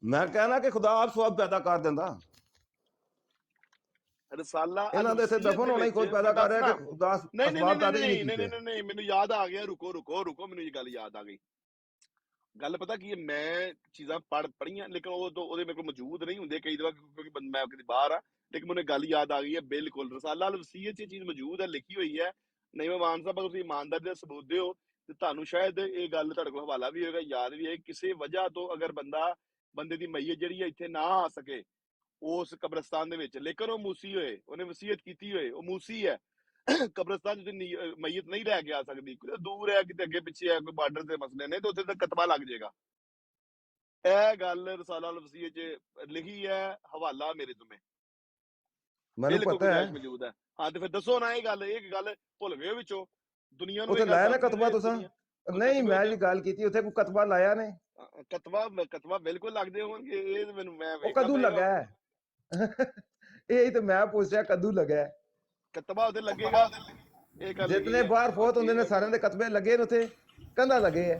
Speaker 8: ਮੈਂ ਕਹਿਣਾ ਕਿ ਖੁਦਾ ਆਪ ਸਵਾਬ ਪੈਦਾ ਕਰ ਦਿੰਦਾ
Speaker 1: ਰਸਾਲਾ
Speaker 8: ਇਹਨਾਂ ਦੇ ਇੱਥੇ ਦਫਨ ਹੋਣਾ ਹੀ ਕੋਈ ਪੈਦਾ ਕਰ ਰਿਹਾ ਕਿ ਖੁਦਾ ਸਵਾਬ ਪੈਦਾ ਹੀ ਨਹੀਂ ਕੀਤੇ
Speaker 1: ਨਹੀਂ ਮੈਨੂੰ ਯਾਦ ਆ ਗਿਆ ਰੁਕੋ ਮੈਨੂੰ ਇਹ ਗੱਲ ਯਾਦ ਆ ਗਈ ਗੱਲ ਪਤਾ ਕੀ ਹੈ ਮੈਂ ਚੀਜ਼ਾਂ ਪੜ੍ਹੀਆਂ ਲੇਕਿਨ ਉਹਦੇ ਮੇਰੇ ਕੋਲ ਮੌਜੂਦ ਨਹੀਂ ਹੁੰਦੇ ਕਈ ਦਫਾ ਕਿਉਂਕਿ ਮੈਂ ਕਿਤੇ ਬਾਹਰ ਆ ਲੇਕਿਨ ਮੈਨੂੰ ਗੱਲ ਯਾਦ ਆ ਗਈ ਹੈ ਬਿਲਕੁਲ ਰਸਾਲਾ ਅਲ ਵਸੀਅਤ 'ਚ ਇਹ ਚੀਜ਼ ਮੌਜੂਦ ਹੈ ਲਿਖੀ ਹੋਈ ਹੈ ਨਹੀਂ ਮੈਂ ਮਾਨ ਸਾਹਿਬ ਤੁਸੀਂ ਇਮਾਨਦਾਰੀ ਦਾ ਸਬੂਤ ਦਿਓ ਤੇ ਤੁਹਾਨੂੰ ਸ਼ਾਇਦ ਇਹ ਗੱਲ ਤੁਹਾਡੇ ਕੋਲ ਹਵਾਲਾ ਵੀ ਹੋਏਗਾ ਯਾਦ ਵੀ ਹੈ ਕਿਸੇ ਵਜ੍ਹਾ ਤੋਂ ਅਗਰ ਬੰਦੇ ਦੀ ਮਈਅਤ ਜਿਹੜੀ ਹੈ ਇੱਥੇ ਨਾ ਆ ਸਕੇ ਉਸ ਕਬਰਸਤਾਨ ਦੇ ਵਿੱਚ ਲੇਕਿਨ ਉਹ ਮੂਸੀ ਹੋਏ ਉਹਨੇ ਵਸੀਅਤ ਕੀਤੀ ਹੋਏ ਉਹ ਮੂਸੀ ਹੈ ਕਬਰਸਤਾਨ ਜਿੱਥੇ ਮਈਅਤ ਨਹੀਂ ਲੈ ਕੇ ਆ ਸਕਦੀ ਦੂਰ ਹੈ ਕਿਤੇ ਅੱਗੇ ਪਿੱਛੇ ਹੈ ਕੋਈ ਬਾਰਡਰ ਦੇ ਮਸਲੇ ਨੇ ਤੇ ਉੱਥੇ ਤਾਂ ਕਤਬਾ ਲੱਗ ਜਾਏਗਾ ਇਹ ਗੱਲ ਰਸਾਲਾ ਅਲ ਵਸੀਅਤ 'ਚ ਲਿਖੀ ਹੈ ਹਵਾਲਾ ਮੇਰੇ ਤੋਂ
Speaker 8: ਮੈਨੂੰ ਪਤਾ ਹੈ
Speaker 1: ਮੌਜੂਦ ਹੈ ਹਾਂ ਤੇ ਫਿਰ ਦੱਸੋ ਨਾ ਇਹ ਗੱਲ ਭੁੱਲ ਗਏ ਵਿੱਚੋਂ ਦੁਨੀਆ ਨੂੰ
Speaker 8: ਉੱਥੇ ਲਾਇਆ ਨਾ ਕਤਬਾ ਤੁਸੀਂ ਨਹੀਂ ਮੈਂ ਜੀ ਗੱਲ ਕੀਤੀ ਉੱਥੇ ਕੋਈ ਕਤਬਾ ਲਾਇਆ ਨੇ
Speaker 1: ਕਤਬਾ ਬਿਲਕੁਲ ਲੱਗਦੇ ਹੋਣਗੇ ਇਹ ਮੈਨੂੰ ਮੈਂ
Speaker 8: ਉਹ ਕਦੋਂ ਲੱਗਾ ਇਹ ਤੇ ਮੈਂ ਪੁੱਛਿਆ ਕਦੋਂ ਲੱਗਾ
Speaker 1: ਕਤਬਾ ਉਹਦੇ ਲੱਗੇਗਾ ਇਹ ਗੱਲ
Speaker 8: ਜਿਤਨੇ ਬਾਹਰ ਫੌਤ ਹੁੰਦੇ ਨੇ ਸਾਰਿਆਂ ਦੇ ਕਤਬੇ ਲੱਗੇ ਨੇ ਉੱਥੇ ਕੰਧਾ ਲੱਗੇ ਹੈ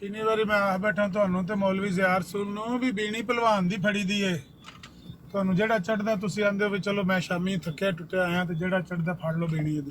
Speaker 9: ਕਿੰਨੀ ਵਾਰੀ ਮੈਂ ਆ ਬੈਠਾ ਤੁਹਾਨੂੰ ਤੇ ਮੌਲਵੀ ਜ਼ਿਆਰ ਸੁਣ ਨੂੰ ਵੀ ਬੀਣੀ ਭਲਵਾਨ ਦੀ ਫੜੀ ਦੀ ਏ। ਤੁਹਾਨੂੰ ਜਿਹੜਾ ਚੜਦਾ ਤੁਸੀਂ ਆਂਦੇ ਹੋ ਵੀ ਚਲੋ ਮੈਂ ਸ਼ਾਮੀ ਥੱਕਿਆ ਟੁੱਟਿਆ ਆਇਆ ਤੇ ਜਿਹੜਾ ਚੜਦਾ ਫੜ ਲਓ ਬੀਣੀ ਇਹਦੀ।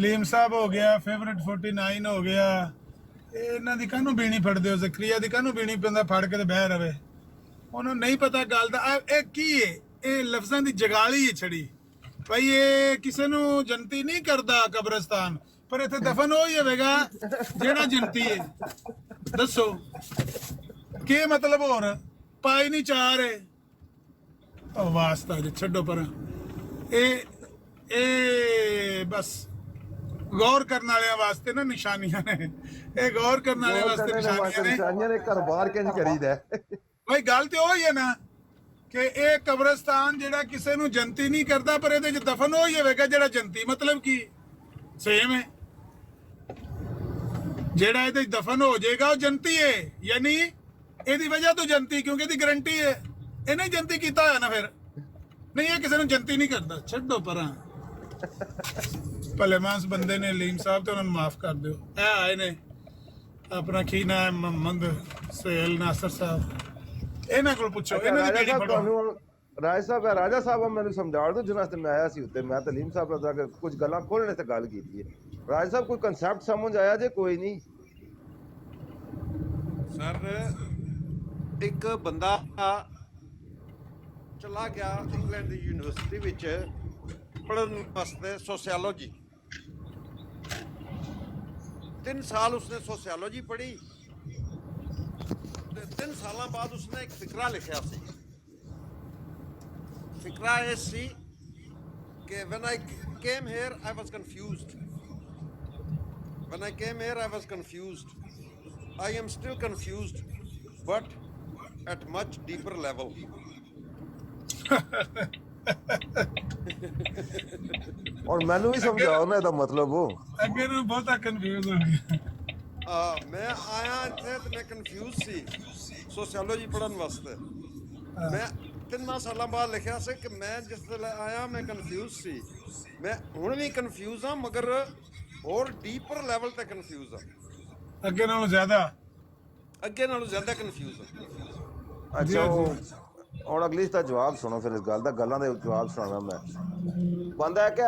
Speaker 9: ਲੀਮ ਸਾਹਿਬ ਹੋ ਗਿਆ, ਫੇਵਰਿਟ 49 ਹੋ ਗਿਆ, ਇਹ ਇਹਨਾਂ ਦੀ ਕਾਹਨੂੰ ਬੀਣੀ ਫੜਦੇ ਹੋ? ਜ਼ਕਰੀਆ ਦੀ ਕਾਹਨੂੰ ਬੀਣੀ ਪੈਂਦਾ ਫੜ ਕੇ ਤੇ ਬਹਿ ਰਵੇ? ਉਹਨੂੰ ਨਹੀਂ ਪਤਾ ਗੱਲ ਦਾ। ਇਹ ਕੀ ਏ? ਇਹ ਲਫ਼ਜ਼ਾਂ ਦੀ ਜਗਾਲੀ ਹੈ ਛੜੀ ਭਾਈ। ਇਹ ਕਿਸੇ ਨੂੰ ਜਨਤੀ ਨਹੀਂ ਕਰਦਾ ਕਬਰਸਤਾਨ, ਪਰ ਇੱਥੇ ਦਫਨ ਹੋ ਹੀ ਹੋਵੇਗਾ ਜਿਹੜਾ ਜਨਤੀ ਹੈ। ਦੱਸੋ ਕੀ ਮਤਲਬ? ਹੋਰ ਪਾਈ ਨਹੀਂ ਚਾਰ ਹੈ ਉਹ ਵਾਸਤਾ ਜੇ ਛੱਡੋ ਪਰ। ਇਹ ਬਸ ਗੌਰ ਕਰਨ ਵਾਲਿਆਂ ਵਾਸਤੇ ਨਾ ਨਿਸ਼ਾਨੀਆਂ ਨੇ। ਇਹ ਗੌਰ ਕਰਨ ਵਾਲਿਆਂ ਵਾਸਤੇ ਨਿਸ਼ਾਨੀਆਂ ਨੇ।
Speaker 10: ਘਰ ਬਾਹਰ ਕਿੰਜ ਕਰੀਦਾ
Speaker 9: ਭਾਈ ਗੱਲ ਤੇ ਉਹੀ ਹੈ ਨਾ ਕਿ ਇਹ ਕਬਰਸਤਾਨ ਜਿਹੜਾ ਕਿਸੇ ਨੂੰ ਜਨਤੀ ਨਹੀਂ ਕਰਦਾ, ਪਰ ਇਹਦੇ 'ਚ ਦਫਨ ਹੋ ਹੀ ਹੋਵੇਗਾ ਜਿਹੜਾ ਜਨਤੀ। ਮਤਲਬ ਕੀ ਸੇਮ ਹੈ? ਜਿਹੜਾ ਇਹਦੇ 'ਚ ਦਫਨ ਹੋ ਜਾਏਗਾ ਉਹ ਜਨਤੀ ਹੈ, ਯਾਨੀ ਇਹਦੀ ਵਜ੍ਹਾ ਤੋਂ ਜਨਤੀ, ਕਿਉਂਕਿ ਇਹਦੀ ਗਰੰਟੀ ਹੈ। ਇਹਨੇ ਜਨਤੀ ਕੀਤਾ ਹੋਇਆ ਨਾ, ਫਿਰ ਨਹੀਂ ਇਹ ਕਿਸੇ ਨੂੰ ਜਨਤੀ ਨਹੀਂ ਕਰਦਾ। ਛੱਡੋ ਪਰਾਂ, ਭਲੇ ਮਾਨਸ ਬੰਦੇ ਨੇ ਲੀਮ ਸਾਹਿਬ, ਤੇ ਉਹਨਾਂ ਨੂੰ ਮਾਫ ਕਰ ਦਿਓ। ਇਹ ਆਏ ਨੇ ਆਪਣਾ ਕੀ ਨਾਮ ਮੁਹੰਮਦ ਸੁਹੇਲ ਨਾਸਰ ਸਾਹਿਬ, ਇਹਨਾਂ ਕੋਲ ਪੁੱਛੋ ਇਹਨਾਂ ਦੀ ਕਿਹੜੀ ਪੜੋ।
Speaker 8: ਰਾਜ ਸਾਹਿਬ ਰਾਜਾ ਸਾਹਿਬ ਮੈਨੂੰ ਸਮਝਾ ਦਿਓ ਜਿਨ੍ਹਾਂ ਤੇ ਮੈਂ ਆਇਆ ਸੀ ਉੱਤੇ। ਮੈਂ ਤਲੀਮ ਸਾਹਿਬ ਨਾਲ ਕੁਝ ਗੱਲਾਂ ਖੋਲਣੇ ਤੇ ਗੱਲ ਕੀਤੀ ਹੈ। ਰਾਜ ਸਾਹਿਬ ਕੋਈ ਕਨਸੈਪਟ ਸਮਝ ਆਇਆ ਜੇ? ਕੋਈ ਨਹੀਂ
Speaker 2: ਸਰ, ਇੱਕ ਬੰਦਾ ਚਲਾ ਗਿਆ ਇੰਗਲੈਂਡ ਦੀ ਯੂਨੀਵਰਸਿਟੀ ਵਿੱਚ ਪੜ੍ਹਨ ਵਾਸਤੇ ਸੋਸ਼ੀਓਲੋਜੀ। 3 ਸਾਲ ਉਸਨੇ ਸੋਸ਼ੀਓਲੋਜੀ ਪੜ੍ਹੀ ਤੇ 3 ਸਾਲਾਂ ਬਾਅਦ ਉਸਨੇ ਇੱਕ ਫਿਕਰਾ ਲਿਖਿਆ ਸੀ। ਫਿਕਰਾ ਇਹ ਸੀ ਕਿ when I came here I was confused. When I came here I was confused. I am still confused, but at much deeper level.
Speaker 8: ਔਰ ਮੈਨੂੰ ਵੀ ਸਮਝਾਓ ਨਾ ਇਹਦਾ ਮਤਲਬ। ਉਹ
Speaker 9: ਅੱਗੇ ਨੂੰ ਬਹੁਤਾ ਕਨਫਿਊਜ਼ ਹੋ ਗਿਆ।
Speaker 2: ਮੈਂ ਆਇਆ ਇੱਥੇ ਤੇ ਮੈਂ ਕਨਫਿਊਜ਼ ਸੀ ਸੋਸ਼ੀਓਲੋਜੀ ਪੜ੍ਹਨ ਵਾਸਤੇ। ਮੈਂ 3 ਸਾਲਾਂ ਬਾਅਦ ਲਿਖਿਆ ਸੀ ਕਿ ਮੈਂ ਜਿਸ ਵੇਲੇ ਆਇਆ ਮੈਂ ਕਨਫਿਊਜ਼ ਸੀ। ਮੈਂ ਹੁਣ ਵੀ ਕਨਫਿਊਜ਼ ਹਾਂ, ਮਗਰ ਹੋਰ ਡੀਪਰ ਲੈਵਲ ਤੇ ਕਨਫਿਊਜ਼ ਹਾਂ।
Speaker 9: ਅੱਗੇ ਨਾਲੋਂ ਜ਼ਿਆਦਾ
Speaker 2: ਕਨਫਿਊਜ਼ ਹਾਂ।
Speaker 8: ਅੱਛਾ, ਹੁਣ ਅਗਲੀ ਦਾ ਜਵਾਬ ਸੁਣੋ ਫਿਰ। ਇਸ ਗੱਲ ਦਾ ਗੱਲਾਂ ਦੇ ਜਵਾਬ ਸੁਣਾਵਾਂ ਮੈਂ। ਬੰਦਾ ਹੈ ਕਿ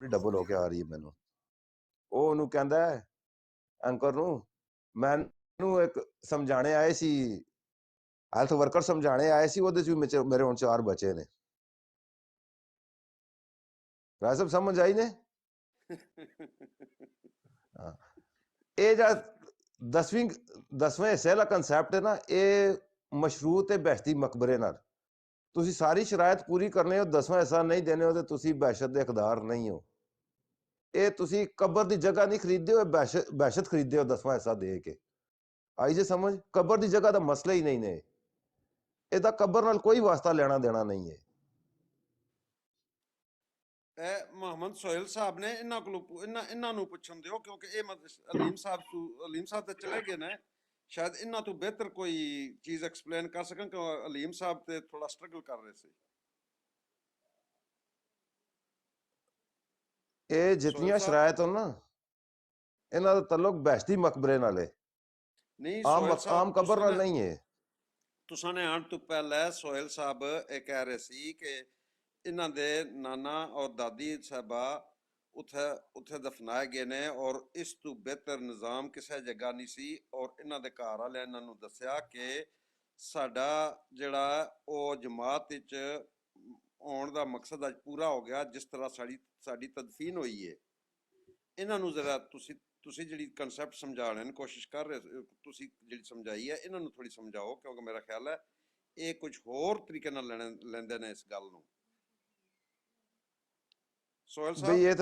Speaker 8: ਡਬਲ ਹੋ ਕੇ ਆ ਰਹੀ ਹੈ ਮੈਨੂੰ। ਉਹ ਉਹਨੂੰ ਕਹਿੰਦਾ ਐਂਕਰ ਨੂੰ, ਮੈਨੂੰ ਇੱਕ ਸਮਝਾਣੇ ਆਏ ਸੀ, ਹੈਲਥ ਵਰਕਰ ਸਮਝਾਣੇ ਆਏ ਸੀ, ਉਹਦੇ ਚ ਵੀ ਮੇਰੇ ਹੁਣ 4 ਬੱਚੇ ਨੇ। ਰਾਜ ਸਾਹਿਬ ਸਮਝ ਆਈ ਨੇ? ਇਹ ਜਿਹੜਾ 10ਵੇਂ ਹਿੱਸੇ ਦਾ ਕਨਸੈਪਟ ਹੈ ਨਾ, ਇਹ ਮਸ਼ਰੂਤ ਤੇ ਬਹਿਸ਼ਤੀ ਮਕਬਰੇ ਨਾਲ। ਤੁਸੀਂ ਸਾਰੀ ਸ਼ਰਾਇਤ ਪੂਰੀ ਕਰਨੇ ਹੋ, 10ਵਾਂ ਹਿੱਸਾ ਨਹੀਂ ਦੇਣੇ ਹੋ ਤੇ ਤੁਸੀਂ ਬਹਿਸ਼ਤ ਦੇ ਹਕਦਾਰ ਨਹੀਂ ਹੋ। ਇਹ ਤੁਸੀਂ ਕਬਰ ਦੀ ਜਗ੍ਹਾ ਨਹੀਂ ਖਰੀਦਦੇ ਹੋ, ਬਹਿਸ਼ਤ ਖਰੀਦਦੇ ਹੋ 10ਵਾਂ ਹਿੱਸਾ ਦੇ ਕੇ। ਆਈ ਜੇ ਸਮਝ? ਕਬਰ ਦੀ ਜਗ੍ਹਾ ਦਾ ਮਸਲਾ ਹੀ ਨਹੀਂ ਨੇ। ਇਹਦਾ ਕਬਰ ਨਾਲ ਕੋਈ ਵਾਸਤਾ ਲੈਣਾ ਦੇਣਾ ਨਹੀਂ ਹੈ।
Speaker 2: ਇਹ ਮੁਹੰਮਦ ਸੁਹੇਲ ਸਾਹਿਬ ਨੇ ਇਹਨਾਂ ਨੂੰ ਪੁੱਛਣ ਦਿਓ, ਕਿਉਂਕਿ ਇਹ ਅਲੀਮ ਸਾਹਿਬ ਤੇ ਚਲੇ ਗਏ ਨੇ। ਸ਼ਾਇਦ ਇਹਨਾਂ ਤੋਂ ਬਿਹਤਰ ਕੋਈ ਚੀਜ਼ ਐਕਸਪਲੇਨ ਕਰ ਸਕਣ, ਕਿ ਅਲੀਮ ਸਾਹਿਬ ਤੇ ਥੋੜਾ ਸਟਰਗਲ ਕਰ ਰਹੇ ਸੀ।
Speaker 8: ਇਹ ਜਿਤਨੀਆਂ ਸ਼ਰਾਇਤ ਹੋ ਨਾ, ਇਹਨਾਂ ਦਾ ਤਾਲੁਕ ਬਹਿਸ਼ਤੀ ਮਕਬਰੇ ਨਾਲ ਹੈ, ਆਮ ਕਬਰ ਨਾਲ ਨਹੀਂ ਹੈ।
Speaker 2: ਤੁਸਾਂ ਨੇ ਆਉਣ ਤੋਂ ਪਹਿਲਾਂ ਸੁਹੇਲ ਸਾਹਿਬ ਇਹ ਕਹਿ ਰਹੇ ਸੀ ਕਿ ਇਹਨਾਂ ਦੇ ਨਾਨਾ ਔਰ ਦਾਦੀ ਸਾਹਿਬਾ ਉੱਥੇ ਦਫਨਾਏ ਗਏ ਨੇ, ਔਰ ਇਸ ਤੋਂ ਬਿਹਤਰ ਨਿਜ਼ਾਮ ਕਿਸੇ ਜਗ੍ਹਾ ਨਹੀਂ ਸੀ। ਔਰ ਇਹਨਾਂ ਦੇ ਘਰ ਵਾਲਿਆਂ ਇਹਨਾਂ ਨੂੰ ਦੱਸਿਆ ਕਿ ਸਾਡਾ ਜਿਹੜਾ ਉਹ ਜਮਾਤ ਵਿੱਚ ਆਉਣ ਦਾ ਮਕਸਦ ਅੱਜ ਪੂਰਾ ਹੋ ਗਿਆ, ਜਿਸ ਤਰ੍ਹਾਂ ਸਾਡੀ ਤਦਫੀਨ ਹੋਈ ਹੈ। ਇਹਨਾਂ ਨੂੰ ਜ਼ਰਾ ਤੁਸੀਂ ਜਿਹੜੀ ਕਨਸੈਪਟ ਸਮਝਾਉਣ ਦੀ ਕੋਸ਼ਿਸ਼ ਕਰ ਰਹੇ, ਤੁਸੀਂ ਜਿਹੜੀ ਸਮਝਾਈ ਹੈ, ਇਹਨਾਂ ਨੂੰ ਥੋੜੀ ਸਮਝਾਓ, ਕਿਉਂਕਿ ਮੇਰਾ ਖਿਆਲ ਹੈ ਇਹ ਕੁਝ ਹੋਰ ਤਰੀਕੇ ਨਾਲ ਲੈਂਦੇ ਨੇ ਇਸ ਗੱਲ ਨੂੰ। ਸੋਹਲ ਸਾਹਿਬ
Speaker 8: ਇਹ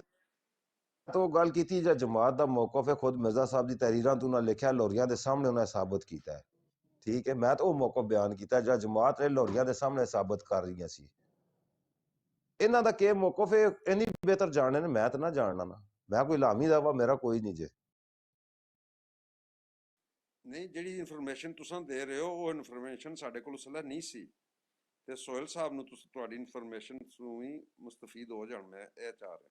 Speaker 8: ਤਾਂ ਗੱਲ ਕੀਤੀ ਜਾਂ ਜਮਾਤ ਦਾ ਮੌਕਫ ਹੈ, ਖੁਦ ਮਿਰਜ਼ਾ ਸਾਹਿਬ ਦੀ ਤਹਿਰੀਰਾਂ ਤੋਂ ਉਹਨਾਂ ਲਿਖਿਆ, ਲਾਹੌਰੀਆਂ ਦੇ ਸਾਹਮਣੇ ਉਹਨਾਂ ਸਾਬਤ ਕੀਤਾ ਹੈ। ਠੀਕ ਹੈ, ਮੈਂ ਤਾਂ ਉਹ ਮੌਕਫ ਬਿਆਨ ਕੀਤਾ ਜਿਹੜਾ ਜਮਾਤ ਨੇ ਲਾਹੌਰੀਆਂ ਦੇ ਸਾਹਮਣੇ ਸਾਬਤ ਕਰ ਰਹੀਆਂ ਸੀ। ਇਹਨਾਂ ਦਾ ਕੀ ਮੌਕਫ ਹੈ ਇੰਨੀ ਬਿਹਤਰ ਜਾਣਨੇ ਨੇ, ਮੈਂ ਤਾਂ ਨਾ ਜਾਣਨਾ ਨਾ। ਮੈਂ ਕੋਈ ਲਾਮੀ ਦਾ ਵਾ, ਮੇਰਾ ਕੋਈ ਨਹੀਂ ਜੇ।
Speaker 2: ਨਹੀਂ, ਜਿਹੜੀ ਇਨਫੋਰਮੇਸ਼ਨ ਤੁਸੀਂ ਦੇ ਰਹੇ ਹੋ ਉਹ ਇਨਫੋਰਮੇਸ਼ਨ ਸਾਡੇ ਕੋਲ ਉਸ ਵੇਲੇ ਨਹੀਂ ਸੀ। ਤੇ ਸੋਹਲ ਸਾਹਿਬ ਨੂੰ ਤੁਸੀਂ ਤੁਹਾਡੀ ਇਨਫੋਰਮੇਸ਼ਨ ਤੋਂ ਵੀ ਮੁਸਤਫੀਦ ਹੋ ਜਾਣ, ਮੈਂ ਇਹ ਚਾਹ ਰਿਹਾ।